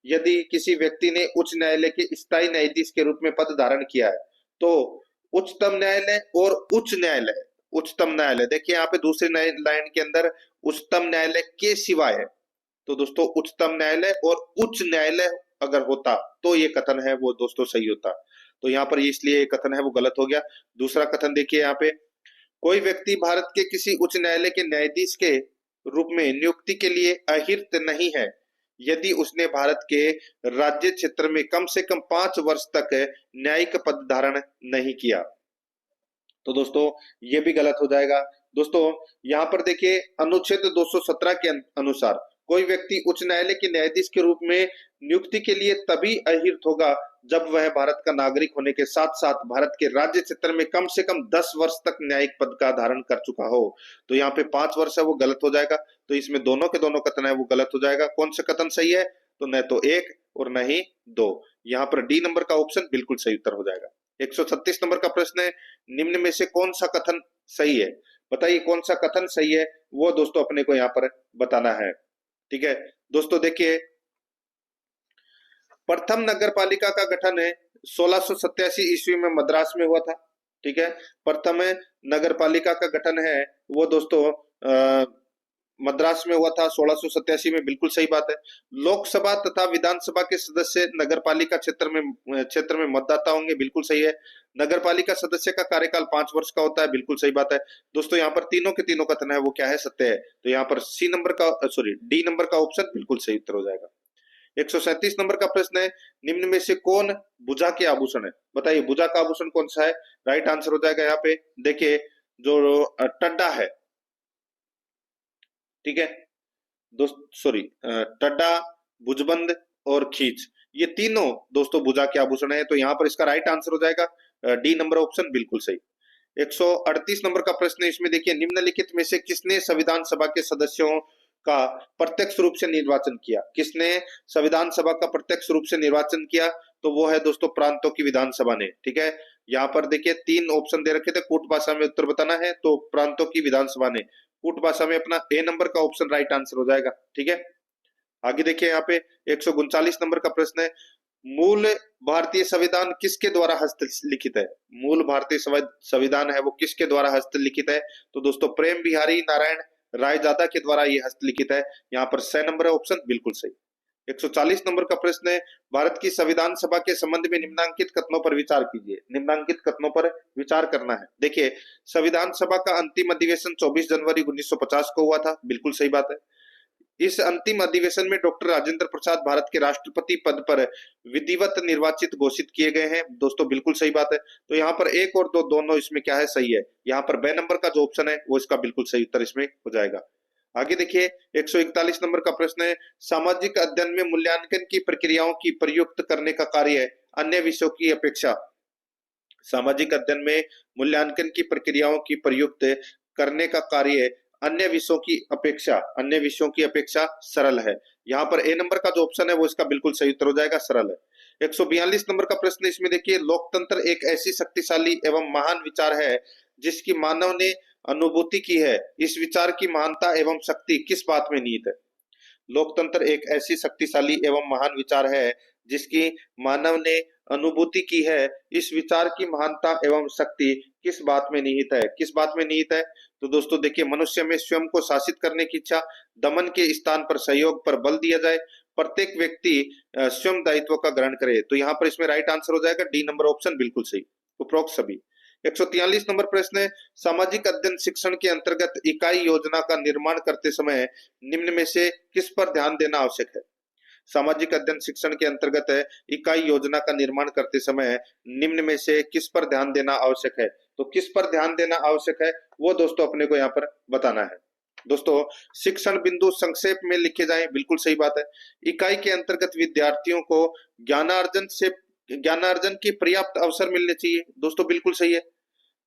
यदि किसी व्यक्ति ने उच्च न्यायालय के स्थायी न्यायाधीश के रूप में पद धारण किया है, तो उच्चतम न्यायालय और उच्च न्यायालय, उच्चतम न्यायालय देखिए यहाँ पे दूसरी लाइन के अंदर उच्चतम न्यायालय के सिवाय है, तो दोस्तों उच्चतम न्यायालय और उच्च न्यायालय अगर होता तो ये कथन है वो दोस्तों सही होता। तो यहाँ पर इसलिए ये कथन है वो गलत हो गया। दूसरा कथन देखिए यहाँ पे, कोई व्यक्ति भारत के किसी उच्च न्यायालय के न्यायाधीश के रूप में नियुक्ति के लिए अहिर्त नहीं है यदि उसने भारत के राज्य क्षेत्र में कम से कम 5 वर्ष तक न्यायिक पद धारण नहीं किया। तो दोस्तों ये भी गलत हो जाएगा। दोस्तों यहाँ पर देखिए, अनुच्छेद 217 के अनुसार कोई व्यक्ति उच्च न्यायालय के न्यायाधीश के रूप में नियुक्ति के लिए तभी अहिर्त होगा जब वह भारत का नागरिक होने के साथ साथ भारत के राज्य क्षेत्र में कम से कम 10 वर्ष तक न्यायिक पद का धारण कर चुका हो। तो यहाँ पे 5 वर्ष है वो गलत हो जाएगा। तो इसमें दोनों के दोनों कथन है वो गलत हो जाएगा। कौन सा कथन सही है? तो न तो 1 और न ही 2। यहाँ पर डी नंबर का ऑप्शन बिल्कुल सही उत्तर हो जाएगा। 136 नंबर का प्रश्न है, निम्न में से कौन सा कथन सही है? बताइए कौन सा कथन सही है वो दोस्तों अपने को यहाँ पर बताना है। ठीक है दोस्तों, देखिए, प्रथम नगर पालिका का गठन 1687 ईस्वी में मद्रास में हुआ था। ठीक है, प्रथम नगर पालिका का गठन है वो दोस्तों मद्रास में हुआ था 1687 में, बिल्कुल सही बात है। लोकसभा तथा विधानसभा के सदस्य नगरपालिका क्षेत्र में मतदाता होंगे, बिल्कुल सही है। नगरपालिका सदस्य का कार्यकाल 5 वर्ष का होता है, बिल्कुल सही बात है। दोस्तों यहाँ पर तीनों के तीनों कथन है वो क्या है, सत्य है। तो यहाँ पर सी नंबर का सॉरी डी नंबर का ऑप्शन बिल्कुल सही उत्तर हो जाएगा। 137 नंबर का प्रश्न है, निम्न में से कौन भुजा के आभूषण है? बताइए भुजा का आभूषण कौन सा है? राइट आंसर हो जाएगा यहाँ पे, देखिए जो टड्डा है, ठीक है दोस्त, सॉरी टड्डा, भुजबंद और खींच, ये तीनों दोस्तों भुजा के आभूषण है। तो यहाँ पर इसका राइट आंसर हो जाएगा डी नंबर ऑप्शन, बिल्कुल सही। 138 नंबर का प्रश्न है, इसमें देखिए निम्नलिखित में से किसने संविधान सभा के सदस्यों का प्रत्यक्ष रूप से निर्वाचन किया? किसने संविधान सभा का प्रत्यक्ष रूप से निर्वाचन किया? तो वो है दोस्तों प्रांतों की विधानसभा ने, ठीक है। यहाँ पर देखिए 3 ऑप्शन दे रखे थे, कूट भाषा में उत्तर बताना है, तो प्रांतों की विधानसभा ने, कूट भाषा में अपना ए नंबर का ऑप्शन राइट आंसर हो जाएगा, ठीक है। आगे देखिए यहाँ पे 139 नंबर का प्रश्न है, मूल भारतीय संविधान किसके द्वारा हस्तलिखित है? मूल भारतीय संविधान है वो किसके द्वारा हस्तलिखित है? तो दोस्तों प्रेम बिहारी नारायण रायजादा के द्वारा ये हस्तलिखित है। यहाँ पर 6 नंबर है ऑप्शन, बिल्कुल सही। 140 नंबर का प्रश्न है, भारत की संविधान सभा के संबंध में निम्नांकित कथनों पर विचार कीजिए। निम्नांकित कथनों पर विचार करना है। देखिए संविधान सभा का अंतिम अधिवेशन 24 जनवरी 1950 को हुआ था, बिल्कुल सही बात है। इस अंतिम अधिवेशन में डॉक्टर राजेंद्र प्रसाद भारत के राष्ट्रपति पद पर विधिवत निर्वाचित घोषित किए गए हैं, दोस्तों बिल्कुल सही बात है। तो यहाँ पर एक और दो दोनों इसमें क्या है, सही है। यहाँ पर बे नंबर का जो ऑप्शन है वो इसका बिल्कुल सही उत्तर इसमें हो जाएगा। आगे देखिए 141 नंबर का प्रश्न है, सामाजिक अध्ययन में मूल्यांकन की प्रक्रियाओं की प्रयुक्त करने का कार्य अन्य विषयों की अपेक्षा, सामाजिक अध्ययन में मूल्यांकन की प्रक्रियाओं की प्रयुक्त करने का कार्य अन्य विषयों की अपेक्षा सरल है। यहाँ पर ए नंबर का जो ऑप्शन है वो इसका बिल्कुल सही उत्तर हो जाएगा, सरल है। 142 नंबर का प्रश्न, इसमें देखिए लोकतंत्र एक ऐसी शक्तिशाली एवं महान विचार है जिसकी मानव ने अनुभूति की है, इस विचार की महानता एवं शक्ति किस बात में निहित है? लोकतंत्र एक ऐसी शक्तिशाली एवं महान विचार है जिसकी मानव ने अनुभूति की है, इस विचार की महानता एवं शक्ति किस बात में निहित है? किस बात में निहित है? तो दोस्तों देखिए मनुष्य में स्वयं को शासित करने की इच्छा, दमन के स्थान पर सहयोग पर बल दिया जाए, प्रत्येक व्यक्ति स्वयं दायित्व का ग्रहण करे। तो यहाँ पर इसमें राइट आंसर हो जाएगा डी नंबर ऑप्शन, बिल्कुल सही, उपरोक्त सभी। 143 नंबर प्रश्न है, सामाजिक अध्ययन शिक्षण के अंतर्गत इकाई योजना का निर्माण करते समय निम्न में से किस पर ध्यान देना आवश्यक है? सामाजिक अध्ययन शिक्षण के अंतर्गत इकाई योजना का निर्माण करते समय निम्न में से किस पर ध्यान देना आवश्यक है? तो किस पर ध्यान देना आवश्यक है वो दोस्तों अपने को यहाँ पर बताना है। दोस्तों शिक्षण बिंदु संक्षेप में लिखे जाएं, बिल्कुल सही बात है। इकाई के अंतर्गत विद्यार्थियों को ज्ञानार्जन के पर्याप्त अवसर मिलने चाहिए, दोस्तों बिल्कुल सही है।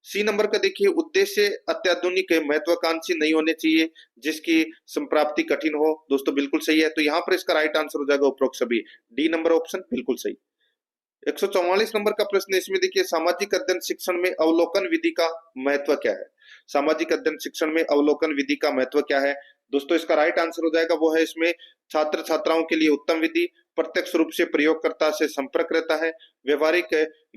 सी नंबर का देखिए, उद्देश्य अत्याधुनिक महत्वाकांक्षी नहीं होने चाहिए जिसकी संप्राप्ति कठिन हो, दोस्तों बिल्कुल सही है। तो यहाँ पर इसका राइट आंसर हो जाएगा उपरोक्त सभी, डी नंबर ऑप्शन बिल्कुल सही। 144 नंबर का प्रश्न, इसमें देखिए सामाजिक अध्ययन शिक्षण में अवलोकन विधि का महत्व क्या है? सामाजिक अध्ययन शिक्षण में अवलोकन विधि का महत्व क्या है? दोस्तों इसका राइट आंसर हो जाएगा वो है इसमें छात्र छात्राओं के लिए उत्तम विधि, प्रत्यक्ष रूप से प्रयोगकर्ता से संपर्क रहता है, व्यवहारिक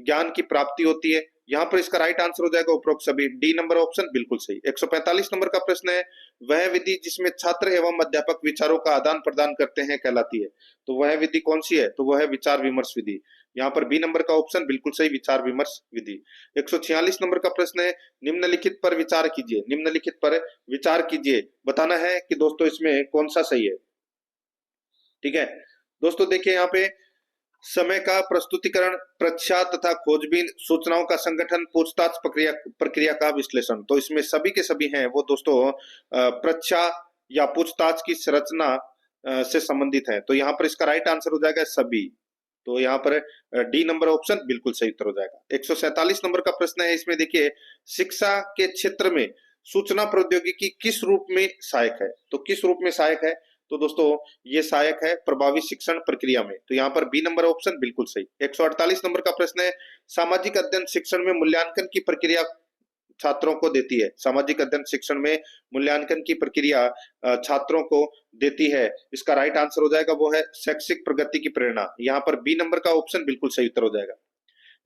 ज्ञान की प्राप्ति होती है। यहाँ पर इसका राइट आंसर हो जाएगा उपरोक्त सभी, डी नंबर ऑप्शन बिल्कुल सही। 145 नंबर का प्रश्न है, वह विधि जिसमें छात्र एवं अध्यापक विचारों का आदान प्रदान करते हैं कहलाती है? तो वह विधि कौन सी है? तो वह है विचार विमर्श विधि। यहाँ पर बी नंबर का ऑप्शन बिल्कुल सही, विचार विमर्श विधि। 146 नंबर का प्रश्न है, निम्नलिखित पर विचार कीजिए। निम्नलिखित पर विचार कीजिए, बताना है कि दोस्तों इसमें कौन सा सही है, ठीक है। दोस्तों देखिए यहाँ पे समय का प्रस्तुतिकरण, प्रच्छा तथा खोजबीन, सूचनाओं का संगठन, पूछताछ प्रक्रिया का विश्लेषण, तो इसमें सभी के सभी हैं वो दोस्तों प्रच्छा या पूछताछ की संरचना से संबंधित है। तो यहाँ पर इसका राइट आंसर हो जाएगा सभी, तो यहाँ पर डी नंबर ऑप्शन बिल्कुल सही उत्तर हो जाएगा। 147 नंबर का प्रश्न है, इसमें देखिए शिक्षा के क्षेत्र में सूचना प्रौद्योगिकी किस रूप में सहायक है? तो किस रूप में सहायक है? तो दोस्तों ये सहायक है प्रभावी शिक्षण प्रक्रिया में, तो यहाँ पर बी नंबर ऑप्शन बिल्कुल सही। 148 नंबर का प्रश्न है, सामाजिक अध्ययन शिक्षण में मूल्यांकन की प्रक्रिया छात्रों को देती है? सामाजिक अध्ययन शिक्षण में मूल्यांकन की प्रक्रिया छात्रों को देती है, इसका राइट आंसर हो जाएगा वो है शैक्षिक प्रगति की प्रेरणा। यहाँ पर बी नंबर का ऑप्शन बिल्कुल सही उत्तर हो जाएगा।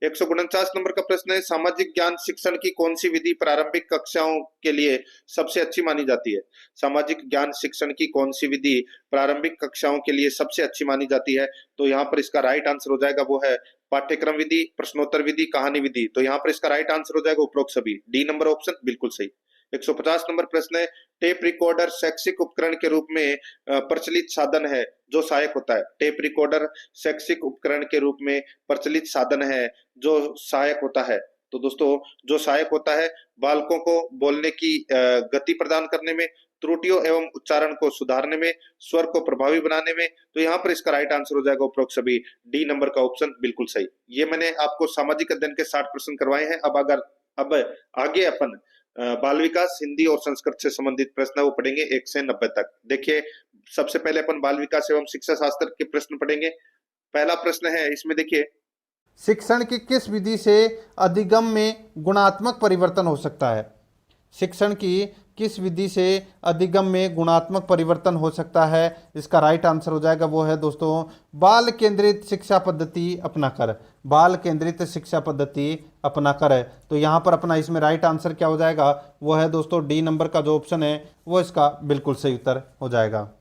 149 नंबर का प्रश्न है, सामाजिक ज्ञान शिक्षण की कौन सी विधि प्रारंभिक कक्षाओं के लिए सबसे अच्छी मानी जाती है? सामाजिक ज्ञान शिक्षण की कौन सी विधि प्रारंभिक कक्षाओं के लिए सबसे अच्छी मानी जाती है? तो यहाँ पर इसका राइट आंसर हो जाएगा वो है पाठ्यक्रम विधि, प्रश्नोत्तर विधि, कहानी विधि। तो यहाँ पर इसका राइट आंसर हो जाएगा उपरोक्त सभी, डी नंबर ऑप्शन बिल्कुल सही। 150 नंबर प्रश्न है, टेप रिकॉर्डर शैक्षिक उपकरण के रूप में प्रचलित साधन है जो सहायक होता है। टेप रिकॉर्डर शैक्षिक उपकरण के रूप में प्रचलित साधन है जो सहायक होता है। तो दोस्तों, जो सहायक होता है बालकों को बोलने की गति प्रदान करने में, त्रुटियों एवं उच्चारण को सुधारने में, स्वर को प्रभावी बनाने में। तो यहाँ पर इसका राइट आंसर हो जाएगा उपरोक्त सभी, डी नंबर का ऑप्शन बिल्कुल सही। ये मैंने आपको सामाजिक अध्ययन के 60 प्रश्न करवाए हैं। अब आगे अपन बाल विकास, हिंदी और संस्कृत से संबंधित प्रश्न वो पढ़ेंगे 1 से 90 तक। देखिए, सबसे पहले अपन बाल विकास एवं शिक्षा शास्त्र के प्रश्न पढ़ेंगे। पहला प्रश्न है, इसमें देखिए, शिक्षण की किस विधि से अधिगम में गुणात्मक परिवर्तन हो सकता है? शिक्षण की किस विधि से अधिगम में गुणात्मक परिवर्तन हो सकता है? इसका राइट आंसर हो जाएगा वो है दोस्तों बाल केंद्रित शिक्षा पद्धति अपनाकर। बाल केंद्रित शिक्षा पद्धति अपनाकर। तो यहाँ पर अपना इसमें राइट आंसर क्या हो जाएगा? वो है दोस्तों डी नंबर का जो ऑप्शन है वो इसका बिल्कुल सही उत्तर हो जाएगा।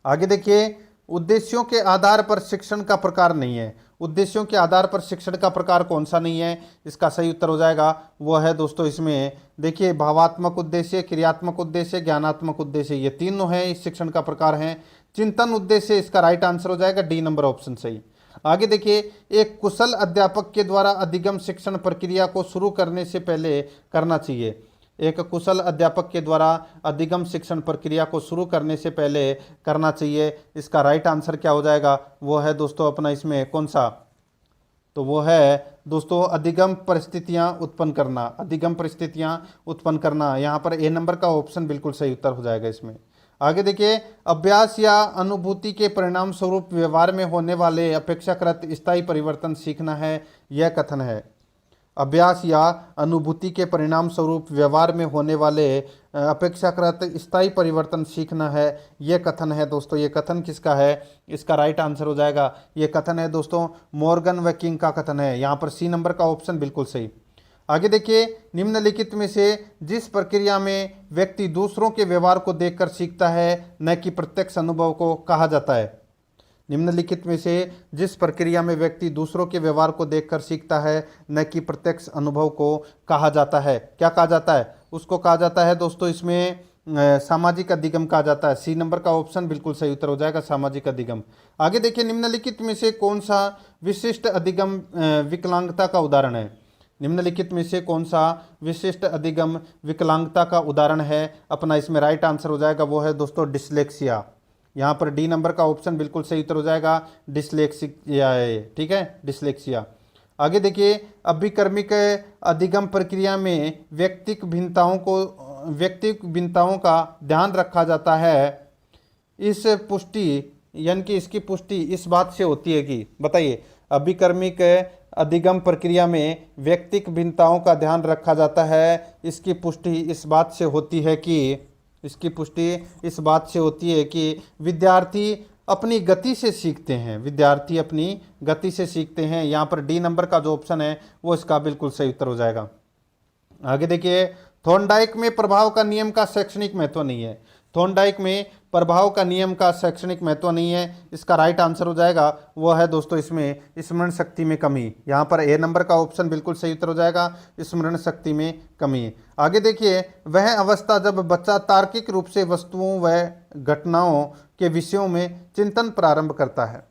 आगे देखिए, उद्देश्यों के आधार पर शिक्षण का प्रकार नहीं है। उद्देश्यों के आधार पर शिक्षण का प्रकार कौन सा नहीं है? इसका सही उत्तर हो जाएगा वो है दोस्तों इसमें देखिए भावात्मक उद्देश्य, क्रियात्मक उद्देश्य, ज्ञानात्मक उद्देश्य, ये तीनों हैं इस शिक्षण का प्रकार हैं। चिंतन उद्देश्य इसका राइट आंसर हो जाएगा डी नंबर ऑप्शन सही। आगे देखिए, एक कुशल अध्यापक के द्वारा अधिगम शिक्षण प्रक्रिया को शुरू करने से पहले करना चाहिए। एक कुशल अध्यापक के द्वारा अधिगम शिक्षण प्रक्रिया को शुरू करने से पहले करना चाहिए। इसका राइट आंसर क्या हो जाएगा? वो है दोस्तों अपना इसमें कौन सा? तो वो है दोस्तों अधिगम परिस्थितियां उत्पन्न करना। अधिगम परिस्थितियां उत्पन्न करना, यहाँ पर ए नंबर का ऑप्शन बिल्कुल सही उत्तर हो जाएगा इसमें। आगे देखिए, अभ्यास या अनुभूति के परिणाम स्वरूप व्यवहार में होने वाले अपेक्षाकृत स्थायी परिवर्तन सीखना है, यह कथन है। अभ्यास या अनुभूति के परिणाम स्वरूप व्यवहार में होने वाले अपेक्षाकृत स्थायी परिवर्तन सीखना है, यह कथन है दोस्तों। ये कथन किसका है? इसका राइट आंसर हो जाएगा, ये कथन है दोस्तों मॉर्गन व किंग का कथन है। यहाँ पर सी नंबर का ऑप्शन बिल्कुल सही। आगे देखिए, निम्नलिखित में से जिस प्रक्रिया में व्यक्ति दूसरों के व्यवहार को देखकर सीखता है न कि प्रत्यक्ष अनुभव को कहा जाता है? निम्नलिखित में से जिस प्रक्रिया में व्यक्ति दूसरों के व्यवहार को देखकर सीखता है न कि प्रत्यक्ष अनुभव को कहा जाता है, क्या कहा जाता है? उसको कहा जाता है दोस्तों इसमें सामाजिक अधिगम कहा जाता है। सी नंबर का ऑप्शन बिल्कुल सही उत्तर हो जाएगा, सामाजिक अधिगम। आगे देखिए, निम्नलिखित में से कौन सा विशिष्ट अधिगम विकलांगता का उदाहरण है? निम्नलिखित में से कौन सा विशिष्ट अधिगम विकलांगता का उदाहरण है? अपना इसमें राइट आंसर हो जाएगा वो है दोस्तों डिस्लेक्सिया। यहाँ पर डी नंबर का ऑप्शन बिल्कुल सही उत्तर हो जाएगा, डिस्लेक्सिया है, ठीक है, डिस्लेक्सिया। आगे देखिए, अभिकर्मिक अधिगम प्रक्रिया में व्यक्तिक भिन्नताओं का ध्यान रखा जाता है। इस पुष्टि यानी कि इसकी पुष्टि इस बात से होती है कि, बताइए, अभिकर्मिक अधिगम प्रक्रिया में व्यक्तिक भिन्नताओं का ध्यान रखा जाता है, इसकी पुष्टि इस बात से होती है कि विद्यार्थी अपनी गति से सीखते हैं। विद्यार्थी अपनी गति से सीखते हैं। यहाँ पर डी नंबर का जो ऑप्शन है वो इसका बिल्कुल सही उत्तर हो जाएगा। आगे देखिए, थॉर्नडाइक में प्रभाव का नियम का शैक्षणिक महत्व नहीं है। थॉर्नडाइक में प्रभाव का नियम का शैक्षणिक महत्व नहीं है। इसका राइट आंसर हो जाएगा वो है दोस्तों इसमें स्मरण शक्ति में कमी। यहाँ पर ए नंबर का ऑप्शन बिल्कुल सही उत्तर हो जाएगा, स्मरण शक्ति में कमी। आगे देखिए, वह अवस्था जब बच्चा तार्किक रूप से वस्तुओं व घटनाओं के विषयों में चिंतन प्रारंभ करता है।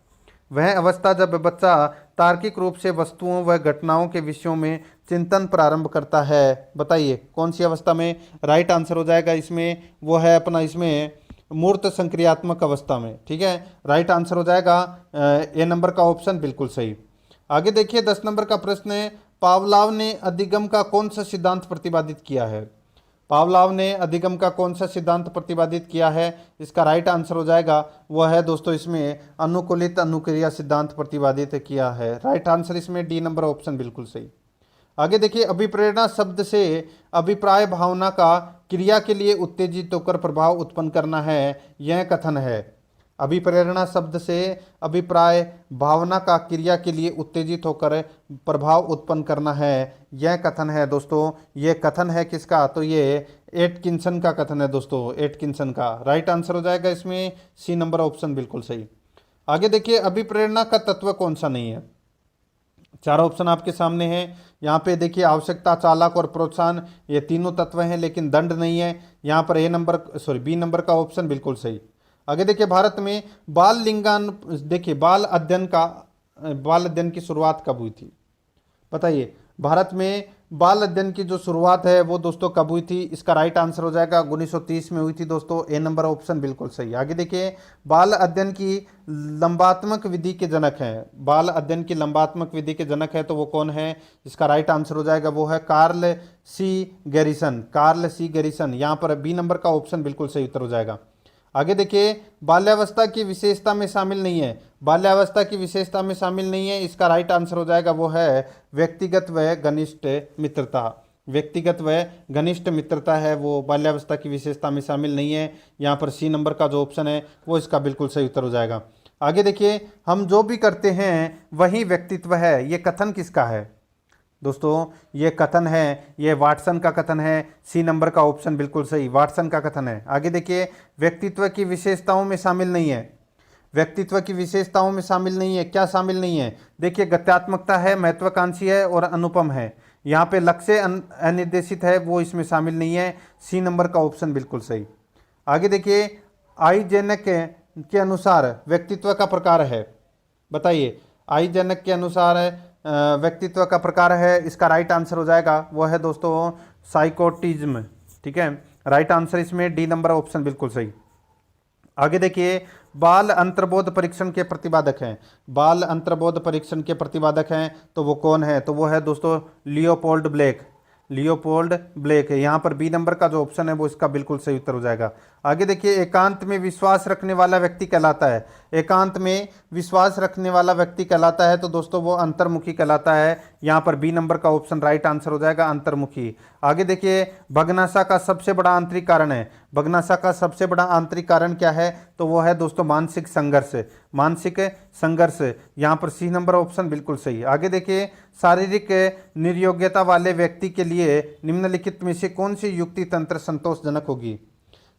वह अवस्था जब बच्चा तार्किक रूप से वस्तुओं व घटनाओं के विषयों में चिंतन प्रारंभ करता है, बताइए कौन सी अवस्था में? राइट आंसर हो जाएगा इसमें वो है अपना इसमें मूर्त संक्रियात्मक अवस्था में, ठीक है। राइट आंसर हो जाएगा ए नंबर का ऑप्शन बिल्कुल सही। आगे देखिए 10 नंबर का प्रश्न है, पावलाव ने अधिगम का कौन सा सिद्धांत प्रतिपादित किया है? पावलाव ने अधिगम का कौन सा सिद्धांत प्रतिपादित किया है? इसका राइट आंसर हो जाएगा वह है दोस्तों इसमें अनुकूलित अनुक्रिया सिद्धांत प्रतिपादित किया है। राइट आंसर इसमें डी नंबर ऑप्शन बिल्कुल सही। आगे देखिए, अभिप्रेरणा शब्द से अभिप्राय भावना का क्रिया के लिए उत्तेजित होकर प्रभाव उत्पन्न करना है, यह कथन है। अभिप्रेरणा शब्द से अभिप्राय भावना का क्रिया के लिए उत्तेजित होकर प्रभाव उत्पन्न करना है, यह कथन है दोस्तों। यह कथन है किसका? तो ये एटकिंसन का कथन है दोस्तों, एटकिंसन का। राइट आंसर हो जाएगा इसमें सी नंबर ऑप्शन बिल्कुल सही। आगे देखिए, अभिप्रेरणा का तत्व कौन सा नहीं है? चार ऑप्शन आपके सामने हैं। यहाँ पे देखिए, आवश्यकता, चालक और प्रोत्साहन, ये तीनों तत्व हैं, लेकिन दंड नहीं है। यहाँ पर बी नंबर का ऑप्शन बिल्कुल सही। आगे देखिए, भारत में बाल अध्ययन की शुरुआत कब हुई थी? बताइए, भारत में बाल अध्ययन की जो शुरुआत है वो दोस्तों कब हुई थी? इसका राइट आंसर हो जाएगा 1930 में हुई थी दोस्तों। ए नंबर ऑप्शन बिल्कुल सही। आगे देखिए, बाल अध्ययन की लंबात्मक विधि के जनक हैं। बाल अध्ययन की लंबात्मक विधि के जनक है तो वो कौन है? इसका राइट आंसर हो जाएगा वो है कार्ल सी गैरिसन। कार्ल सी गैरिसन, यहाँ पर बी नंबर का ऑप्शन बिल्कुल सही उत्तर हो जाएगा। आगे देखिए, बाल्यावस्था की विशेषता में शामिल नहीं है। बाल्यावस्था की विशेषता में शामिल नहीं है, इसका राइट आंसर हो जाएगा वो है व्यक्तिगत व घनिष्ठ मित्रता। व्यक्तिगत व घनिष्ठ मित्रता है वो बाल्यावस्था की विशेषता में शामिल नहीं है। यहाँ पर सी नंबर का जो ऑप्शन है वो इसका बिल्कुल सही उत्तर हो जाएगा। आगे देखिए, हम जो भी करते हैं वही व्यक्तित्व है, ये कथन किसका है? दोस्तों ये कथन है, ये वाटसन का कथन है। सी नंबर का ऑप्शन बिल्कुल सही, वाटसन का कथन है। आगे देखिए, व्यक्तित्व की विशेषताओं में शामिल नहीं है। व्यक्तित्व की विशेषताओं में शामिल नहीं है, क्या शामिल नहीं है? देखिए, गत्यात्मकता है, महत्वाकांक्षी है और अनुपम है। यहाँ पे लक्ष्य अनिर्देशित है, वो इसमें शामिल नहीं है। सी नंबर का ऑप्शन बिल्कुल सही। आगे देखिए, आईजेनक के अनुसार व्यक्तित्व का प्रकार है। बताइए, आईजेनक के अनुसार व्यक्तित्व का प्रकार है, इसका राइट आंसर हो जाएगा वो है दोस्तों साइकोटिज्म। ठीक है, राइट आंसर इसमें डी नंबर ऑप्शन बिल्कुल सही। आगे देखिए, बाल अंतर्बोध परीक्षण के प्रतिपादक हैं। बाल अंतर्बोध परीक्षण के प्रतिपादक हैं तो वो कौन है? तो वो है दोस्तों लियोपोल्ड ब्लेक। लियोपोल्ड ब्लेक है। यहाँ पर बी नंबर का जो ऑप्शन है वो इसका बिल्कुल सही उत्तर हो जाएगा। आगे देखिए, एकांत में विश्वास रखने वाला व्यक्ति कहलाता है। एकांत में विश्वास रखने वाला व्यक्ति कहलाता है तो दोस्तों वो अंतर्मुखी कहलाता है। यहाँ पर बी नंबर का ऑप्शन राइट आंसर हो जाएगा, अंतर्मुखी। आगे देखिए, भग्नाशा का सबसे बड़ा आंतरिक कारण है। भग्नाशा का सबसे बड़ा आंतरिक कारण क्या है? तो वो है दोस्तों मानसिक संघर्ष। मानसिक संघर्ष, यहाँ पर सी नंबर ऑप्शन बिल्कुल सही। आगे देखिए, शारीरिक निर्योग्यता वाले व्यक्ति के लिए निम्नलिखित में से कौन सी युक्ति तंत्र संतोषजनक होगी?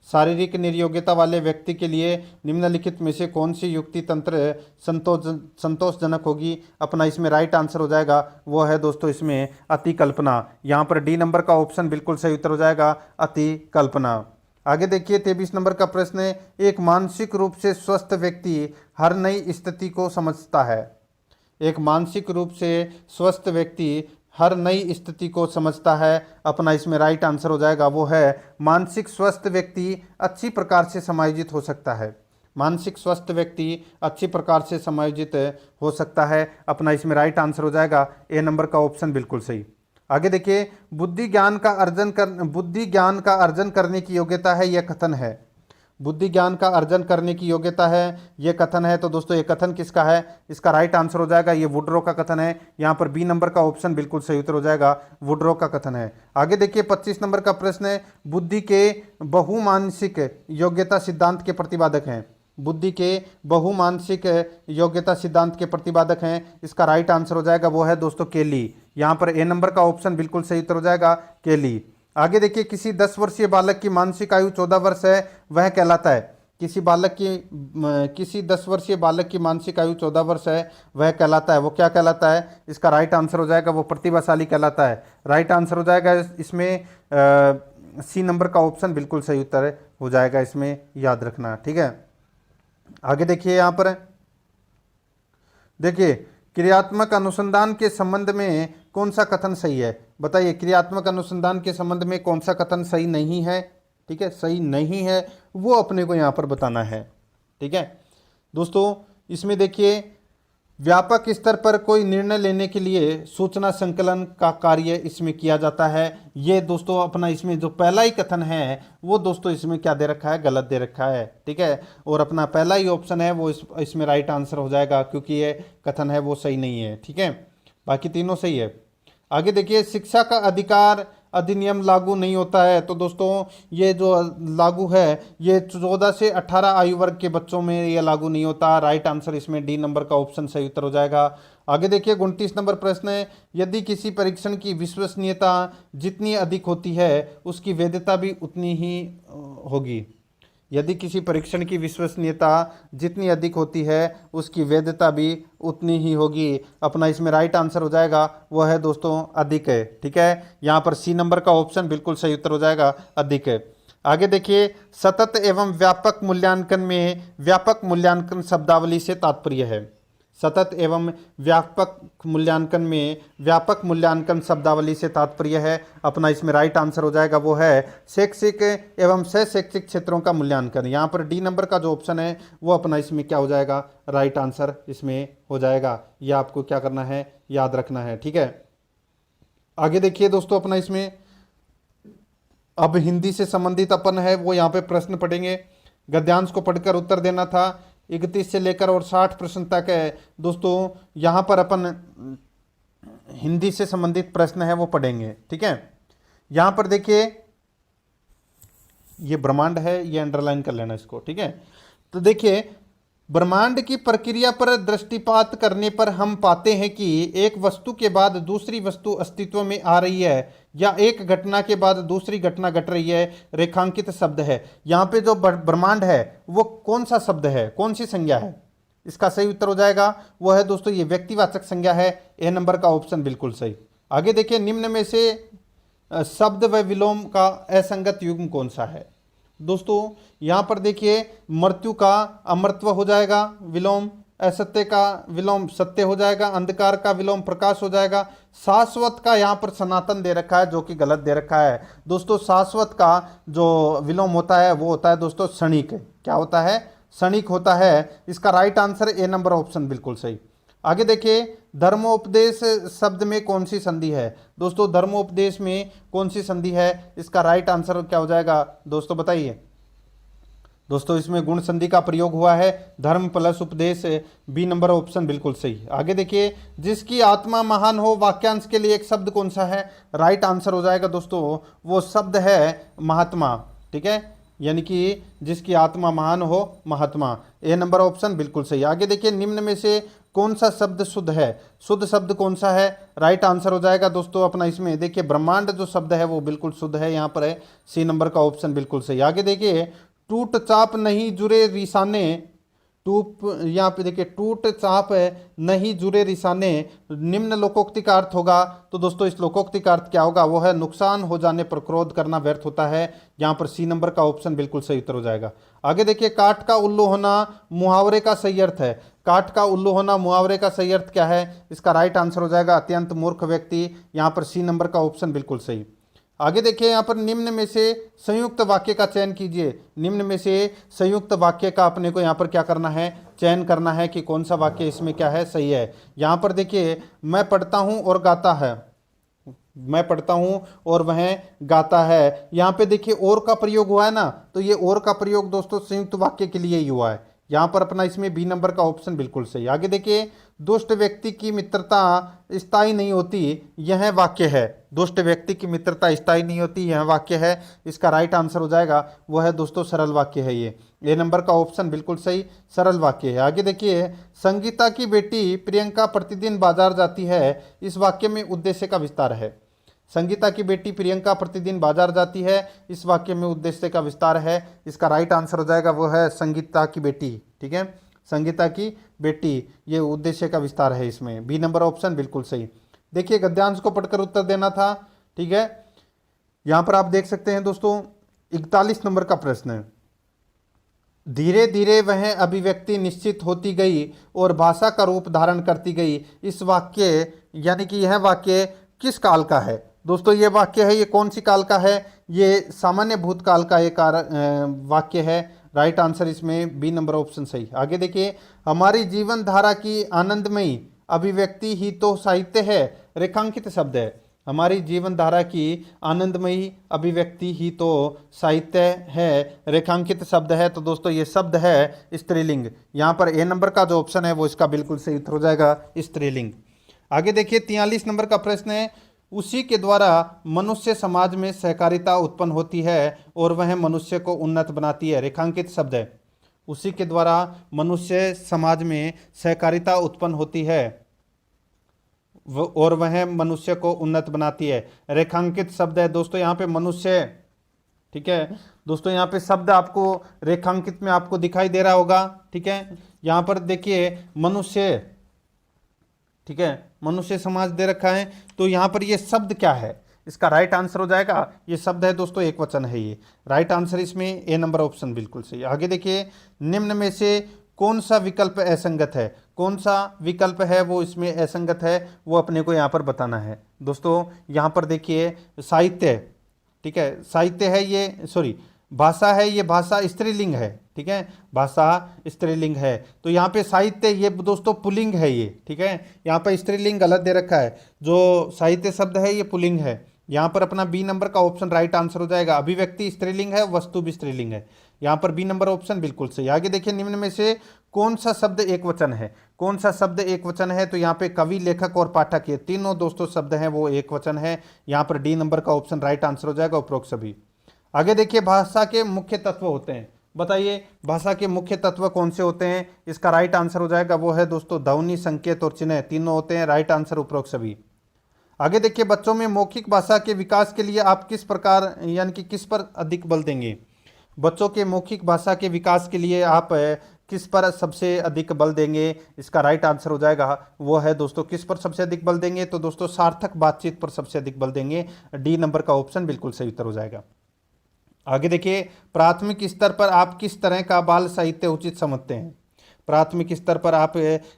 शारीरिक निर्योग्यता वाले व्यक्ति के लिए निम्नलिखित में से कौन सी युक्ति तंत्र संतोषजनक होगी? अपना इसमें राइट आंसर हो जाएगा वो है दोस्तों इसमें अति कल्पना। यहाँ पर डी नंबर का ऑप्शन बिल्कुल सही उत्तर हो जाएगा, अति कल्पना। आगे देखिए, 23 नंबर का प्रश्न है, एक मानसिक रूप से स्वस्थ व्यक्ति हर नई स्थिति को समझता है। एक मानसिक रूप से स्वस्थ व्यक्ति हर नई स्थिति को समझता है। अपना इसमें राइट आंसर हो जाएगा वो है मानसिक स्वस्थ व्यक्ति अच्छी प्रकार से समायोजित हो सकता है। मानसिक स्वस्थ व्यक्ति अच्छी प्रकार से समायोजित हो सकता है। अपना इसमें राइट आंसर हो जाएगा ए नंबर का ऑप्शन बिल्कुल सही। आगे देखिए, बुद्धि ज्ञान का अर्जन करने की योग्यता है, यह कथन है। बुद्धि ज्ञान का अर्जन करने की योग्यता है, यह कथन है तो दोस्तों ये कथन किसका है? इसका राइट आंसर हो जाएगा ये वुड्रो का कथन है। यहाँ पर बी नंबर का ऑप्शन बिल्कुल सही उत्तर हो जाएगा, वुड्रो का कथन है। आगे देखिए, 25 नंबर का प्रश्न है, बुद्धि के बहुमानसिक योग्यता सिद्धांत के प्रतिपादक हैं। बुद्धि के बहुमानसिक योग्यता सिद्धांत के प्रतिपादक हैं, इसका राइट आंसर हो जाएगा वो है दोस्तों केली। यहाँ पर ए नंबर का ऑप्शन बिल्कुल सही उत्तर हो जाएगा, केली। आगे देखिए, किसी 10 वर्षीय बालक की मानसिक आयु 14 वर्ष है, वह कहलाता है। किसी 10 वर्षीय बालक की मानसिक आयु 14 वर्ष है, वह कहलाता है। वो क्या कहलाता है? इसका राइट आंसर हो जाएगा वो प्रतिभाशाली कहलाता है। राइट आंसर हो जाएगा इसमें सी नंबर का ऑप्शन बिल्कुल सही उत्तर हो जाएगा, इसमें याद रखना। ठीक है, आगे देखिए, यहाँ पर देखिए, क्रियात्मक अनुसंधान के संबंध में कौन सा कथन सही है? बताइए, क्रियात्मक अनुसंधान के संबंध में कौन सा कथन सही नहीं है? ठीक है, सही नहीं है वो अपने को यहाँ पर बताना है। ठीक है दोस्तों, इसमें देखिए, व्यापक स्तर पर कोई निर्णय लेने के लिए सूचना संकलन का कार्य इसमें किया जाता है। ये दोस्तों अपना इसमें जो पहला ही कथन है वो दोस्तों इसमें क्या दे रखा है? गलत दे रखा है। ठीक है, और अपना पहला ही ऑप्शन है वो इसमें राइट आंसर हो जाएगा, क्योंकि ये कथन है वो सही नहीं है। ठीक है, बाकी तीनों सही है। आगे देखिए, शिक्षा का अधिकार अधिनियम लागू नहीं होता है, तो दोस्तों ये जो लागू है ये 14 से 18 आयु वर्ग के बच्चों में ये लागू नहीं होता। राइट आंसर इसमें डी नंबर का ऑप्शन सही उत्तर हो जाएगा। आगे देखिए 29 नंबर प्रश्न है, यदि किसी परीक्षण की विश्वसनीयता जितनी अधिक होती है उसकी वैधता भी उतनी ही होगी। यदि किसी परीक्षण की विश्वसनीयता जितनी अधिक होती है उसकी वैधता भी उतनी ही होगी। अपना इसमें राइट आंसर हो जाएगा वो है दोस्तों अधिक है। ठीक है, यहाँ पर सी नंबर का ऑप्शन बिल्कुल सही उत्तर हो जाएगा, अधिक है। आगे देखिए सतत एवं व्यापक मूल्यांकन में व्यापक मूल्यांकन शब्दावली से तात्पर्य है। सतत एवं व्यापक मूल्यांकन में व्यापक मूल्यांकन शब्दावली से तात्पर्य है। अपना इसमें राइट आंसर हो जाएगा वो है शैक्षिक एवं शैक्षिक क्षेत्रों का मूल्यांकन। यहाँ पर डी नंबर का जो ऑप्शन है वो अपना इसमें क्या हो जाएगा, राइट आंसर इसमें हो जाएगा। ये आपको क्या करना है, याद रखना है। ठीक है, आगे देखिए दोस्तों अपना इसमें अब हिंदी से संबंधित अपन है वो यहाँ पे प्रश्न पढ़ेंगे। गद्यांश को पढ़कर उत्तर देना था। 31 से लेकर और 60 प्रश्न तक है दोस्तों। यहाँ पर अपन हिंदी से संबंधित प्रश्न है वो पढ़ेंगे। ठीक है, यहाँ पर देखिए ये ब्रह्मांड है, ये अंडरलाइन कर लेना इसको। ठीक है, तो देखिए ब्रह्मांड की प्रक्रिया पर दृष्टिपात करने पर हम पाते हैं कि एक वस्तु के बाद दूसरी वस्तु अस्तित्व में आ रही है या एक घटना के बाद दूसरी घटना घट रही है, रेखांकित शब्द है। यहाँ पे जो ब्रह्मांड है वो कौन सा शब्द है, कौन सी संज्ञा है? इसका सही उत्तर हो जाएगा वो है दोस्तों ये व्यक्तिवाचक संज्ञा है। ए नंबर का ऑप्शन बिल्कुल सही। आगे देखिए निम्न में से शब्द व विलोम का असंगत युग्म कौन सा है? दोस्तों यहाँ पर देखिए मृत्यु का अमरत्व हो जाएगा विलोम, असत्य का विलोम सत्य हो जाएगा, अंधकार का विलोम प्रकाश हो जाएगा, शाश्वत का यहाँ पर सनातन दे रखा है जो कि गलत दे रखा है। दोस्तों शाश्वत का जो विलोम होता है वो होता है दोस्तों क्षणिक। क्या होता है? क्षणिक होता है। इसका right answer A number option बिल्कुल सही। आगे देखिए धर्मोपदेश शब्द में कौन सी संधि है? दोस्तों धर्मोपदेश में कौन सी संधि है? इसका राइट आंसर क्या हो जाएगा दोस्तों बताइए। दोस्तों इसमें गुण संधि का प्रयोग हुआ है, धर्म प्लस उपदेश, बी नंबर ऑप्शन बिल्कुल सही। आगे देखिए जिसकी आत्मा महान हो वाक्यांश के लिए एक शब्द कौन सा है? राइट आंसर हो जाएगा दोस्तों वो शब्द है महात्मा। ठीक है, यानी कि जिसकी आत्मा महान हो महात्मा, ए नंबर ऑप्शन बिल्कुल सही। आगे देखिए निम्न में से कौन सा शब्द शुद्ध है? शुद्ध शब्द कौन सा है? राइट आंसर हो जाएगा दोस्तों अपना इसमें देखिए ब्रह्मांड जो शब्द है वो बिल्कुल शुद्ध है, यहाँ पर है सी नंबर का ऑप्शन बिल्कुल सही। आगे देखिए टूट चाप नहीं जुरे रिसाने, यहाँ पे देखिए टूट चाप नहीं जुरे रिसाने निम्न लोकोक्ति का अर्थ होगा। तो दोस्तों इस लोकोक्ति का अर्थ क्या होगा? वो है नुकसान हो जाने पर क्रोध करना व्यर्थ होता है। यहाँ पर सी नंबर का ऑप्शन बिल्कुल सही उत्तर हो जाएगा। आगे देखिए काठ का उल्लू होना मुहावरे का सही अर्थ है। काठ का उल्लू होना मुहावरे का सही अर्थ क्या है? इसका राइट आंसर हो जाएगा अत्यंत मूर्ख व्यक्ति। यहाँ पर सी नंबर का ऑप्शन बिल्कुल सही। आगे देखिए यहाँ पर निम्न में से संयुक्त वाक्य का चयन कीजिए। निम्न में से संयुक्त वाक्य का अपने को यहाँ पर क्या करना है? चयन करना है कि कौन सा वाक्य इसमें क्या है, सही है। यहाँ पर देखिए मैं पढ़ता हूँ और गाता है, मैं पढ़ता हूँ और वह गाता है। यहाँ पे देखिए और का प्रयोग हुआ है ना, तो ये और का प्रयोग दोस्तों संयुक्त वाक्य के लिए ही हुआ है। यहाँ पर अपना इसमें बी नंबर का ऑप्शन बिल्कुल सही। आगे देखिए दुष्ट व्यक्ति की मित्रता स्थायी नहीं होती, यह वाक्य है। दुष्ट व्यक्ति की मित्रता स्थायी नहीं होती, यह वाक्य है। इसका राइट आंसर हो जाएगा वो है दोस्तों सरल वाक्य है, ये ए नंबर का ऑप्शन बिल्कुल सही, सरल वाक्य है। आगे देखिए संगीता की बेटी प्रियंका प्रतिदिन बाजार जाती है, इस वाक्य में उद्देश्य का विस्तार है। संगीता की बेटी प्रियंका प्रतिदिन बाजार जाती है, इस वाक्य में उद्देश्य का विस्तार है। इसका राइट आंसर हो जाएगा वो है संगीता की बेटी। ठीक है, संगीता की बेटी ये उद्देश्य का विस्तार है, इसमें बी नंबर ऑप्शन बिल्कुल सही। देखिए गद्यांश को पढ़कर उत्तर देना था। ठीक है, यहाँ पर आप देख सकते हैं दोस्तों 41 नंबर का प्रश्न है। धीरे धीरे वह अभिव्यक्ति निश्चित होती गई और भाषा का रूप धारण करती गई, इस वाक्य यानी कि यह वाक्य किस काल का है? दोस्तों ये वाक्य है, ये कौन सी काल का है? ये सामान्य भूतकाल का एक वाक्य है। राइट आंसर इसमें बी नंबर ऑप्शन सही। आगे देखिए हमारी जीवन धारा की आनंदमयी अभिव्यक्ति ही तो साहित्य है, रेखांकित शब्द है। हमारी जीवन धारा की आनंदमयी अभिव्यक्ति ही तो साहित्य है, रेखांकित शब्द है। तो दोस्तों ये शब्द है स्त्रीलिंग। यहाँ पर ए नंबर का जो ऑप्शन है वो इसका बिल्कुल सही उत्तर हो जाएगा, स्त्रीलिंग। आगे देखिए 43 नंबर का प्रश्न है, उसी के द्वारा मनुष्य समाज में सहकारिता उत्पन्न होती है और वह मनुष्य को उन्नत बनाती है। रेखांकित शब्द है। उसी के द्वारा मनुष्य समाज में सहकारिता उत्पन्न होती है और वह मनुष्य को उन्नत बनाती है। रेखांकित शब्द है दोस्तों, यहाँ पे मनुष्य, ठीक है दोस्तों, यहाँ पे शब्द आपको रेखांकित में आपको दिखाई दे रहा होगा। ठीक है, यहाँ पर देखिए मनुष्य, ठीक है, मनुष्य समाज दे रखा है। तो यहाँ पर ये शब्द क्या है, इसका राइट आंसर हो जाएगा, ये शब्द है दोस्तों, एक वचन है ये। राइट आंसर इसमें ए नंबर ऑप्शन बिल्कुल सही। आगे देखिए, निम्न में से कौन सा विकल्प असंगत है? कौन सा विकल्प है वो इसमें असंगत है, वो अपने को यहाँ पर बताना है दोस्तों। यहाँ पर देखिए साहित्य, ठीक है, साहित्य है ये, सॉरी भाषा है, ये भाषा स्त्रीलिंग है। ठीक है, भाषा स्त्रीलिंग है। तो यहाँ पे साहित्य ये दोस्तों पुल्लिंग है ये। ठीक है, यहाँ पर स्त्रीलिंग गलत दे रखा है, जो साहित्य शब्द है ये पुल्लिंग है। यहाँ पर अपना बी नंबर का ऑप्शन राइट आंसर हो जाएगा। अभिव्यक्ति स्त्रीलिंग है, वस्तु भी स्त्रीलिंग है। यहाँ पर बी नंबर ऑप्शन बिल्कुल सही। आगे देखिए, निम्न में से कौन सा शब्द एक वचन है? कौन सा शब्द एक वचन है? तो यहाँ पे कवि, लेखक और पाठक, ये तीनों दोस्तों शब्द हैं वो एक वचन है। यहाँ पर डी नंबर का ऑप्शन राइट आंसर हो जाएगा, उपरोक्त सभी। आगे देखिए, भाषा के मुख्य तत्व होते हैं। बताइए भाषा के मुख्य तत्व कौन से होते हैं? इसका राइट आंसर हो जाएगा वो है दोस्तों ध्वनि, संकेत और चिन्ह, तीनों होते हैं। राइट आंसर उपरोक्त सभी। आगे देखिए, बच्चों में मौखिक भाषा के विकास के लिए आप किस प्रकार यानी कि किस पर अधिक बल देंगे? बच्चों के मौखिक भाषा के विकास के लिए आप किस पर सबसे अधिक बल देंगे? इसका राइट आंसर हो जाएगा वो है दोस्तों, किस पर सबसे अधिक बल देंगे? तो दोस्तों सार्थक बातचीत पर सबसे अधिक बल देंगे। डी नंबर का ऑप्शन बिल्कुल सही उत्तर हो जाएगा। आगे देखिए, प्राथमिक स्तर पर आप किस तरह का बाल साहित्य उचित समझते हैं? प्राथमिक स्तर पर आप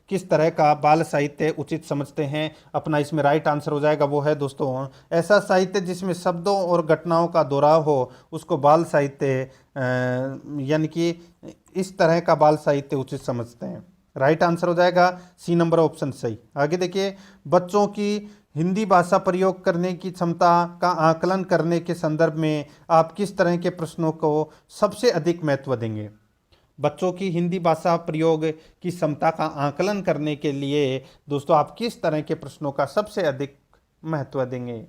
किस तरह का बाल साहित्य उचित समझते हैं? अपना इसमें राइट आंसर हो जाएगा वो है दोस्तों, ऐसा साहित्य जिसमें शब्दों और घटनाओं का दोहराव हो, उसको बाल साहित्य यानी कि इस तरह का बाल साहित्य उचित समझते हैं। राइट आंसर हो जाएगा सी नंबर ऑप्शन सही। आगे देखिए, बच्चों की हिंदी भाषा प्रयोग करने की क्षमता का आकलन करने के संदर्भ में आप किस तरह के प्रश्नों को सबसे अधिक महत्व देंगे? बच्चों की हिंदी भाषा प्रयोग की क्षमता का आकलन करने के लिए दोस्तों आप किस तरह के प्रश्नों का सबसे अधिक महत्व देंगे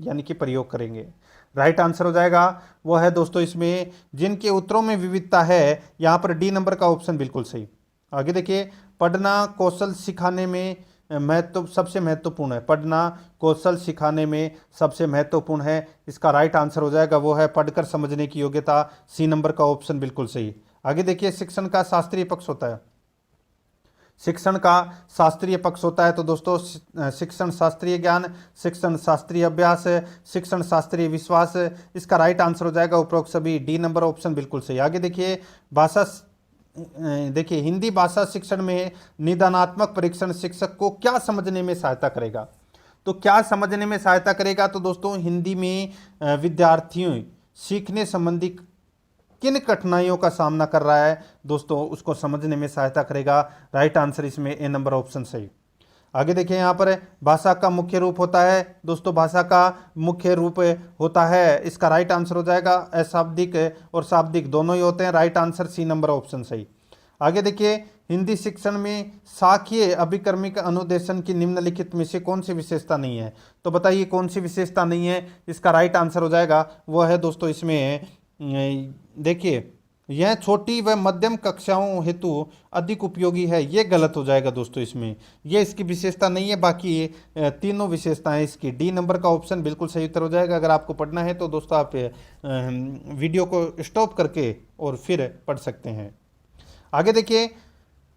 यानी कि प्रयोग करेंगे? राइट आंसर हो जाएगा वो है दोस्तों इसमें जिनके उत्तरों में विविधता है। यहाँ पर डी नंबर का ऑप्शन बिल्कुल सही। आगे देखिए, पढ़ना कौशल सिखाने में सबसे महत्वपूर्ण है। पढ़ना कौशल सिखाने में सबसे महत्वपूर्ण है। इसका राइट आंसर हो जाएगा वो है पढ़कर समझने की योग्यता। सी नंबर का ऑप्शन बिल्कुल सही। आगे देखिए, शिक्षण का शास्त्रीय पक्ष होता है। शिक्षण का शास्त्रीय पक्ष होता है तो दोस्तों शिक्षण शास्त्रीय ज्ञान, शिक्षण शास्त्रीय अभ्यास, शिक्षण शास्त्रीय विश्वास, इसका राइट आंसर हो जाएगा उपरोक्त सभी। डी नंबर ऑप्शन बिल्कुल सही। आगे देखिए, भाषा, देखिए हिंदी भाषा शिक्षण में निदानात्मक परीक्षण शिक्षक को क्या समझने में सहायता करेगा? तो क्या समझने में सहायता करेगा? तो दोस्तों हिंदी में विद्यार्थियों सीखने संबंधी किन कठिनाइयों का सामना कर रहा है दोस्तों, उसको समझने में सहायता करेगा। राइट आंसर इसमें ए नंबर ऑप्शन सही। आगे देखिए, यहाँ पर भाषा का मुख्य रूप होता है दोस्तों, भाषा का मुख्य रूप होता है। इसका राइट आंसर हो जाएगा अशाब्दिक और शाब्दिक दोनों ही होते हैं। Right answer C number option सही। आगे देखिए, हिंदी शिक्षण में साक्ष्य अभिकर्मिक अनुदेशन की निम्नलिखित में से कौन सी विशेषता नहीं है? तो बताइए कौन सी विशेषता नहीं है? इसका राइट आंसर हो जाएगा वो है दोस्तों इसमें, देखिए यह छोटी व मध्यम कक्षाओं हेतु अधिक उपयोगी है। ये गलत हो जाएगा दोस्तों इसमें, ये इसकी विशेषता नहीं है। बाकी तीनों विशेषताएं इसकी। डी नंबर का ऑप्शन बिल्कुल सही उत्तर हो जाएगा। अगर आपको पढ़ना है तो दोस्तों आप वीडियो को स्टॉप करके और फिर पढ़ सकते हैं। आगे देखिए,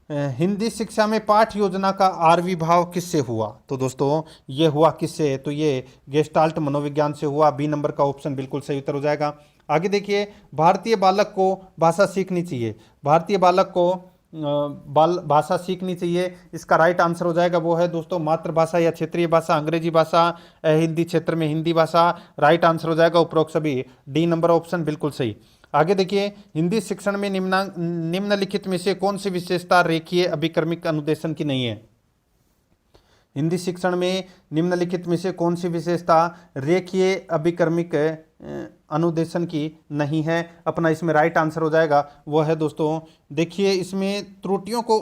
हिंदी शिक्षा में पाठ योजना का आविर्भाव किससे हुआ? तो दोस्तों ये हुआ किससे? तो ये गेस्टाल्ट मनोविज्ञान से हुआ। बी नंबर का ऑप्शन बिल्कुल सही उत्तर हो जाएगा। आगे देखिए, भारतीय बालक को भाषा सीखनी चाहिए। भारतीय बालक को भाषा सीखनी चाहिए। इसका राइट आंसर हो जाएगा वो है दोस्तों मातृभाषा या क्षेत्रीय भाषा, अंग्रेजी भाषा, हिंदी क्षेत्र में हिंदी भाषा। राइट आंसर हो जाएगा उपरोक्त सभी। डी नंबर ऑप्शन बिल्कुल सही। आगे देखिए, हिंदी शिक्षण में निम्नलिखित में से कौन सी विशेषता रेखीय अभिकर्मिक अनुदेशन की नहीं है? हिंदी शिक्षण में निम्नलिखित में से कौन सी विशेषता रेखीय अभिकर्मिक अनुदेशन की नहीं है? अपना इसमें राइट आंसर हो जाएगा वो है दोस्तों, देखिए इसमें त्रुटियों को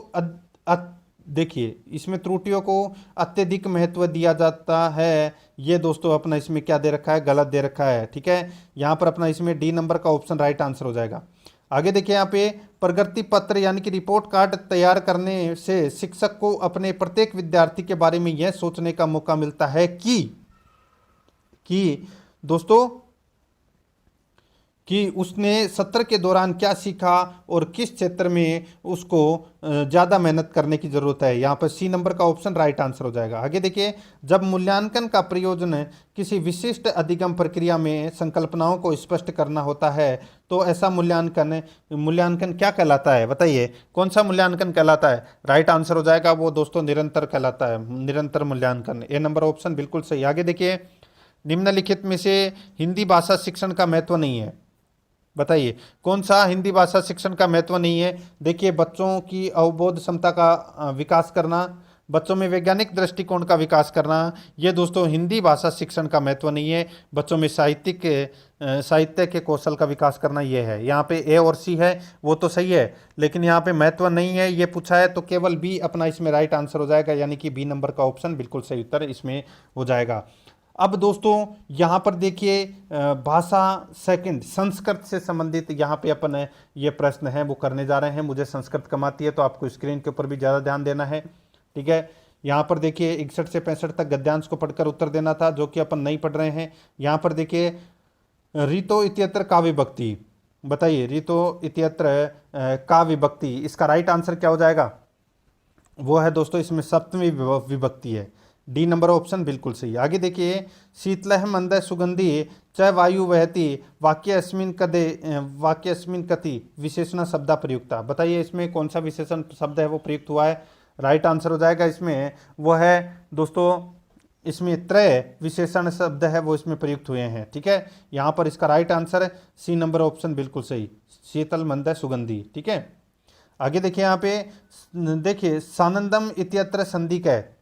देखिए इसमें त्रुटियों को अत्यधिक महत्व दिया जाता है, ये दोस्तों अपना इसमें क्या दे रखा है, गलत दे रखा है। ठीक है, यहाँ पर अपना इसमें डी नंबर का ऑप्शन राइट आंसर हो जाएगा। आगे देखिए यहाँ पे प्रगति पत्र यानी कि रिपोर्ट कार्ड तैयार करने से शिक्षक को अपने प्रत्येक विद्यार्थी के बारे में यह सोचने का मौका मिलता है कि दोस्तों कि उसने सत्र के दौरान क्या सीखा और किस क्षेत्र में उसको ज़्यादा मेहनत करने की ज़रूरत है। यहाँ पर सी नंबर का ऑप्शन राइट आंसर हो जाएगा। आगे देखिए, जब मूल्यांकन का प्रयोजन किसी विशिष्ट अधिगम प्रक्रिया में संकल्पनाओं को स्पष्ट करना होता है तो ऐसा मूल्यांकन क्या कहलाता है, बताइए कौन सा मूल्यांकन कहलाता है। राइट आंसर हो जाएगा वो दोस्तों निरंतर कहलाता है, निरंतर मूल्यांकन। ए नंबर ऑप्शन बिल्कुल सही। आगे देखिए, निम्नलिखित में से हिंदी भाषा शिक्षण का महत्व नहीं है, बताइए कौन सा हिंदी भाषा शिक्षण का महत्व नहीं है। देखिए, बच्चों की अवबोध क्षमता का विकास करना, बच्चों में वैज्ञानिक दृष्टिकोण का विकास करना, ये दोस्तों हिंदी भाषा शिक्षण का महत्व नहीं है। बच्चों में साहित्य के कौशल का विकास करना ये है। यहाँ पे ए और सी है वो तो सही है, लेकिन यहाँ पे महत्व नहीं है ये पूछा है, तो केवल बी अपना इसमें राइट आंसर हो जाएगा, यानी कि बी नंबर का ऑप्शन बिल्कुल सही उत्तर इसमें हो जाएगा। अब दोस्तों यहाँ पर देखिए, भाषा सेकंड संस्कृत से संबंधित यहाँ पे अपन ये प्रश्न है वो करने जा रहे हैं। मुझे संस्कृत कम आती है तो आपको स्क्रीन के ऊपर भी ज़्यादा ध्यान देना है। ठीक है, यहाँ पर देखिए 61 से 65 तक गद्यांश को पढ़कर उत्तर देना था, जो कि अपन नहीं पढ़ रहे हैं। यहाँ पर देखिए, ऋतो इत्यत्र का विभक्ति, बताइए ऋतो इत्यत्र का विभक्ति, इसका राइट आंसर क्या हो जाएगा, वो है दोस्तों इसमें सप्तमी विभक्ति है। डी नंबर ऑप्शन बिल्कुल सही। आगे देखिए, शीतलः मंद सुगंधी च वायु वहति वाक्य अस्मिन कति विशेषण शब्द प्रयुक्ता, बताइए इसमें कौन सा विशेषण शब्द है वो प्रयुक्त हुआ है। राइट आंसर हो जाएगा इसमें वो है दोस्तों, इसमें त्रय विशेषण शब्द है वो इसमें प्रयुक्त हुए हैं। ठीक है, यहाँ पर इसका right answer C number option बिल्कुल सही, शीतल मंद सुगंधी। ठीक है, आगे देखिए, यहाँ पे देखिए सानंदम इत्यत्र संधि का है,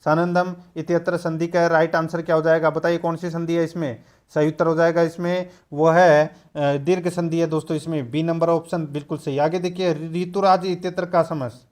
सानंदम इत्यत्र संधि का राइट आंसर क्या हो जाएगा, बताइए कौन सी संधि है इसमें। सही उत्तर हो जाएगा इसमें वो है दीर्घ संधि है दोस्तों, इसमें बी नंबर ऑप्शन बिल्कुल सही। आगे देखिए, ऋतुराज इत्यत्र का समास,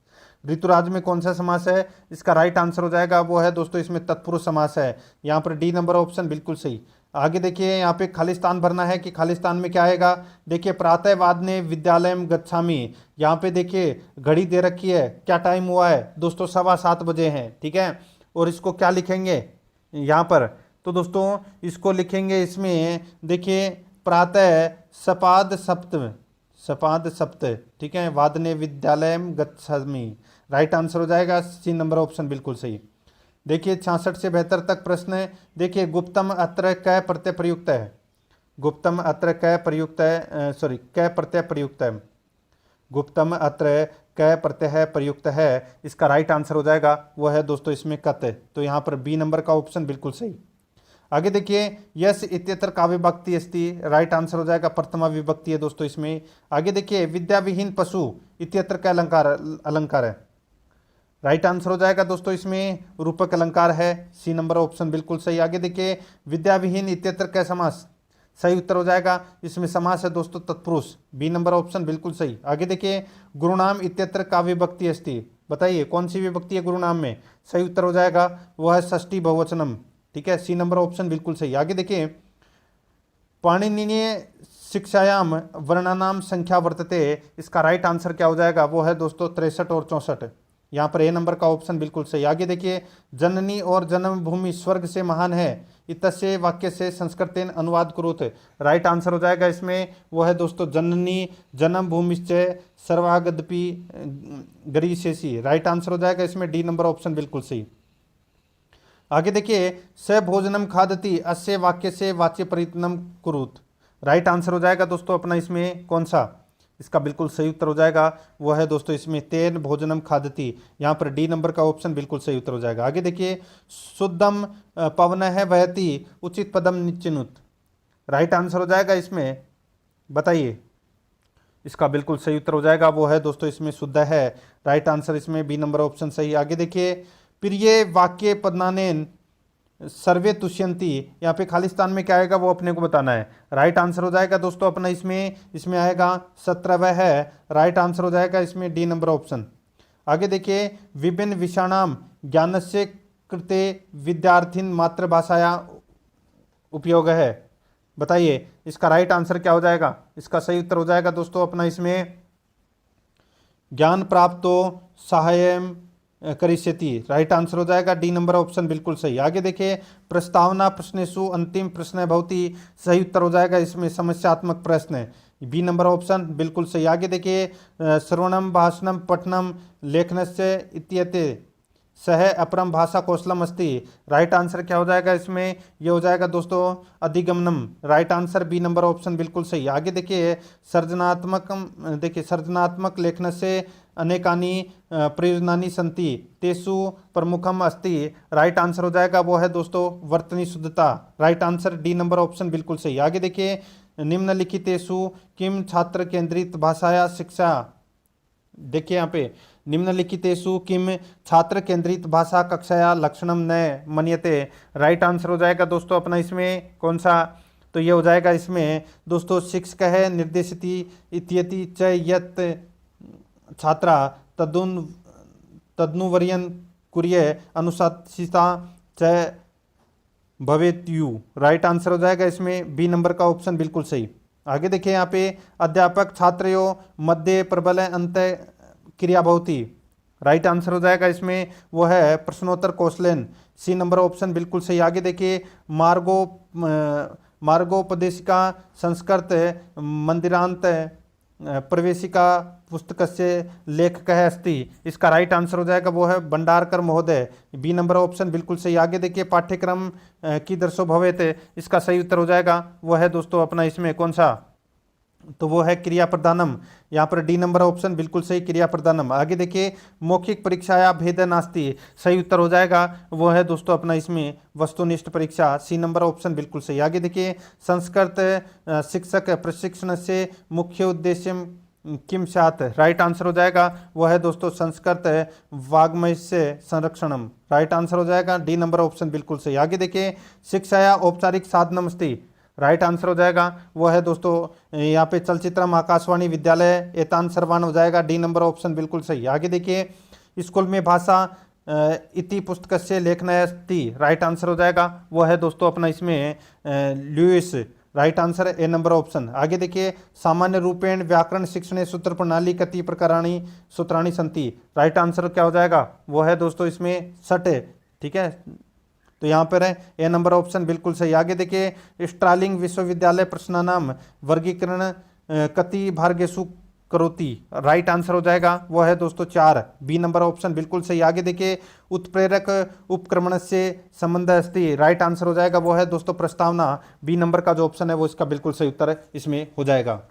ऋतुराज में कौन सा समास है, इसका राइट आंसर हो जाएगा वो है दोस्तों इसमें तत्पुरुष समास है। यहाँ पर डी नंबर ऑप्शन बिल्कुल सही। आगे देखिए, यहाँ पे खालिस्तान भरना है कि खालिस्तान में क्या आएगा। देखिए, प्रातःवाद ने विद्यालय गच्छामि, यहाँ पे देखिए घड़ी दे रखी है, क्या टाइम हुआ है दोस्तों, 7:15 बजे हैं। ठीक है, और इसको क्या लिखेंगे यहाँ पर, तो दोस्तों इसको लिखेंगे इसमें देखिए प्रातः सपाद सप्त। ठीक है, वादने विद्यालय गच्छामि, राइट आंसर हो जाएगा सी नंबर ऑप्शन बिल्कुल सही। देखिए 66 से 72 तक प्रश्न है। देखिए, गुप्तम अत्र क प्रत्यय प्रयुक्त है, गुप्तम अत्र क प्रयुक्त है, सॉरी क प्रत्यय प्रयुक्त है, गुप्तम अत्र क प्रत्यय प्रयुक्त है, इसका राइट आंसर हो जाएगा वो है दोस्तों इसमें कत, तो यहाँ पर बी नंबर का ऑप्शन बिल्कुल सही। आगे देखिए, यस इत्यत्र का विभक्ति अस्ति, राइट आंसर हो जाएगा प्रथमा विभक्ति है दोस्तों इसमें। आगे देखिए, विद्या विहीन पशु इत्यत्र का अलंकार है, राइट आंसर हो जाएगा दोस्तों इसमें रूपक अलंकार है, सी नंबर ऑप्शन बिल्कुल सही। आगे देखिए, विद्या विहीन इत्यत्र का समास, सही उत्तर हो जाएगा इसमें समास है दोस्तों तत्पुरुष, बी नंबर ऑप्शन बिल्कुल सही। आगे देखिए, गुरुनाम इत्यत्र का विभक्ति अस्ति, बताइए कौन सी विभक्ति है गुरुनाम में, सही उत्तर हो जाएगा वो है षष्ठी बहुवचनम। ठीक है, सी नंबर ऑप्शन बिल्कुल सही। आगे देखिए, पाणिनीय शिक्षायाम वर्णानाम संख्या वर्तते, इसका राइट आंसर क्या हो जाएगा वो है दोस्तों 63 और 64, यहाँ पर ए नंबर का ऑप्शन बिल्कुल सही। आगे देखिए, जननी और जन्मभूमि स्वर्ग से महान है इतस्य वाक्य से संस्कृतेन अनुवाद कुरुत, राइट आंसर हो जाएगा इसमें वो है दोस्तों जननी जन्मभूमिश्च सर्वागदपि गरीयसी, राइट आंसर हो जाएगा इसमें डी नंबर ऑप्शन बिल्कुल सही। आगे देखिए, स भोजनम खादति अस्य वाक्य से वाच्य परिवर्तनम कुरुत, राइट आंसर हो जाएगा दोस्तों अपना इसमें कौन सा, इसका बिल्कुल सही उत्तर हो जाएगा वो है दोस्तों इसमें तेन भोजनम खादति, यहाँ पर डी नंबर का ऑप्शन बिल्कुल सही उत्तर हो जाएगा। आगे देखिए, शुद्धम पवन है वहति उचित पदम निचिनुत, राइट आंसर हो जाएगा इसमें, बताइए इसका बिल्कुल सही उत्तर हो जाएगा वो है दोस्तों इसमें शुद्ध है, राइट आंसर इसमें बी नंबर ऑप्शन सही। आगे देखिए, प्रिय वाक्य पदनानेन सर्वे तुष्यंती, यहाँ पे खालिस्तान में क्या आएगा वो अपने को बताना है, राइट आंसर हो जाएगा दोस्तों अपना इसमें आएगा 17 है, राइट आंसर हो जाएगा इसमें डी नंबर ऑप्शन। आगे देखिए, विभिन्न विषयाणाम ज्ञानस्य कृते विद्यार्थिन मातृभाषाया उपयोग है। बताइए इसका राइट आंसर क्या हो जाएगा? इसका सही उत्तर हो जाएगा दोस्तों अपना इसमें ज्ञान प्राप्तो सहायम करिष्यति। राइट आंसर हो जाएगा डी नंबर ऑप्शन बिल्कुल सही। आगे देखिए, प्रस्तावना प्रश्नेषु अंतिम प्रश्न भवति। सही उत्तर हो जाएगा इसमें समस्यात्मक प्रश्न, बी नंबर ऑप्शन बिल्कुल सही। आगे देखिए, श्रवणम भाषणम पठनम लेखनस्य इत्यते सह अपरम भाषा कौशलम अस्ति। राइट आंसर क्या हो जाएगा इसमें? ये हो जाएगा दोस्तों अधिगमनम। Right answer B number option बिल्कुल सही। आगे देखिए, सर्जनात्मक लेखन से अनेकानि प्रयोजनानि सन्ति तेषु प्रमुखम अस्ति। राइट आंसर हो जाएगा वो है दोस्तों वर्तनी शुद्धता। Right answer D number option बिल्कुल सही। आगे देखिए, निम्नलिखितेषु किम छात्र केंद्रित भाषाया शिक्षा। देखिए यहाँ पे, निम्नलिखितेषु किम छात्र केंद्रित भाषा कक्षाया लक्षणम न मन्यते। राइट आंसर हो जाएगा दोस्तों अपना इसमें कौन सा? तो ये हो जाएगा इसमें दोस्तों शिक्षक है निर्देशिती इत्यति च यत् छात्रा तदनुवर्यन कुर्य अनुशासिता च भवेत्यु। राइट आंसर हो जाएगा इसमें बी नंबर का ऑप्शन बिल्कुल सही। आगे देखिए यहाँ पे, अध्यापक छात्रों मध्य प्रबल अंत क्रिया भवती। राइट आंसर हो जाएगा इसमें वो है प्रश्नोत्तर कौशलेन, सी नंबर ऑप्शन बिल्कुल सही। आगे देखिए, मार्गोपदेशिका संस्कृत मंदिरांत प्रवेशिका पुस्तकस्य लेखकः अस्ति। इसका राइट आंसर हो जाएगा वो है भंडारकर महोदय, बी नंबर ऑप्शन बिल्कुल सही। आगे देखिए, पाठ्यक्रम कीदृशो भवेत्। इसका सही उत्तर हो जाएगा वो है दोस्तों अपना इसमें कौन सा? तो वो है क्रिया प्रधानम। यहाँ पर डी नंबर ऑप्शन बिल्कुल सही, क्रिया प्रधानम। आगे देखिए, मौखिक परीक्षाया भेद नास्ति। सही उत्तर हो जाएगा वो है दोस्तों अपना इसमें वस्तुनिष्ठ परीक्षा, सी नंबर ऑप्शन बिल्कुल सही। आगे देखिए, संस्कृत शिक्षक प्रशिक्षण से मुख्य उद्देश्य किम स्यात्। राइट आंसर हो जाएगा वो है दोस्तों संस्कृत वाग्मय से संरक्षणम। राइट आंसर हो जाएगा डी नंबर ऑप्शन बिल्कुल सही। आगे देखिए, शिक्षाया औपचारिक साधनम अस्ति। राइट आंसर हो जाएगा वो है दोस्तों यहाँ पे चलचित्रम आकाशवाणी विद्यालय एतान सर्वान हो जाएगा, डी नंबर ऑप्शन बिल्कुल सही। आगे देखिए, स्कूल में भाषा इति पुस्तक से लेखना अस्ति। राइट आंसर हो जाएगा वो है दोस्तों अपना इसमें Lewis. Right answer A number option. आगे देखिए, सामान्य रूपेण व्याकरण शिक्षण सूत्र प्रणाली कति प्रकाराणी सूत्राणी संति। राइट आंसर क्या हो जाएगा वो है दोस्तों इसमें सट। ठीक है, तो यहाँ पर है ए नंबर ऑप्शन बिल्कुल सही। आगे देखिए, स्टार्लिंग विश्वविद्यालय प्रश्नानाम वर्गीकरण कति भार्गेषु करोति। राइट आंसर हो जाएगा वो है दोस्तों 4, बी नंबर ऑप्शन बिल्कुल सही। आगे देखिए, उत्प्रेरक उपक्रमण से संबंध अस्ति। राइट आंसर हो जाएगा वो है दोस्तों प्रस्तावना, बी नंबर का जो ऑप्शन है वो इसका बिल्कुल सही उत्तर इसमें हो जाएगा।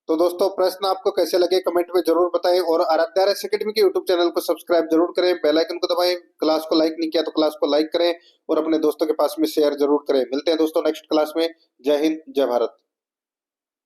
तो दोस्तों प्रश्न आपको कैसे लगे कमेंट में जरूर बताएं और आराध्या आरएस एकेडमी के यूट्यूब चैनल को सब्सक्राइब जरूर करें, बेल आइकन को दबाएं, क्लास को लाइक नहीं किया तो क्लास को लाइक करें और अपने दोस्तों के पास में शेयर जरूर करें। मिलते हैं दोस्तों नेक्स्ट क्लास में। जय हिंद, जय भारत।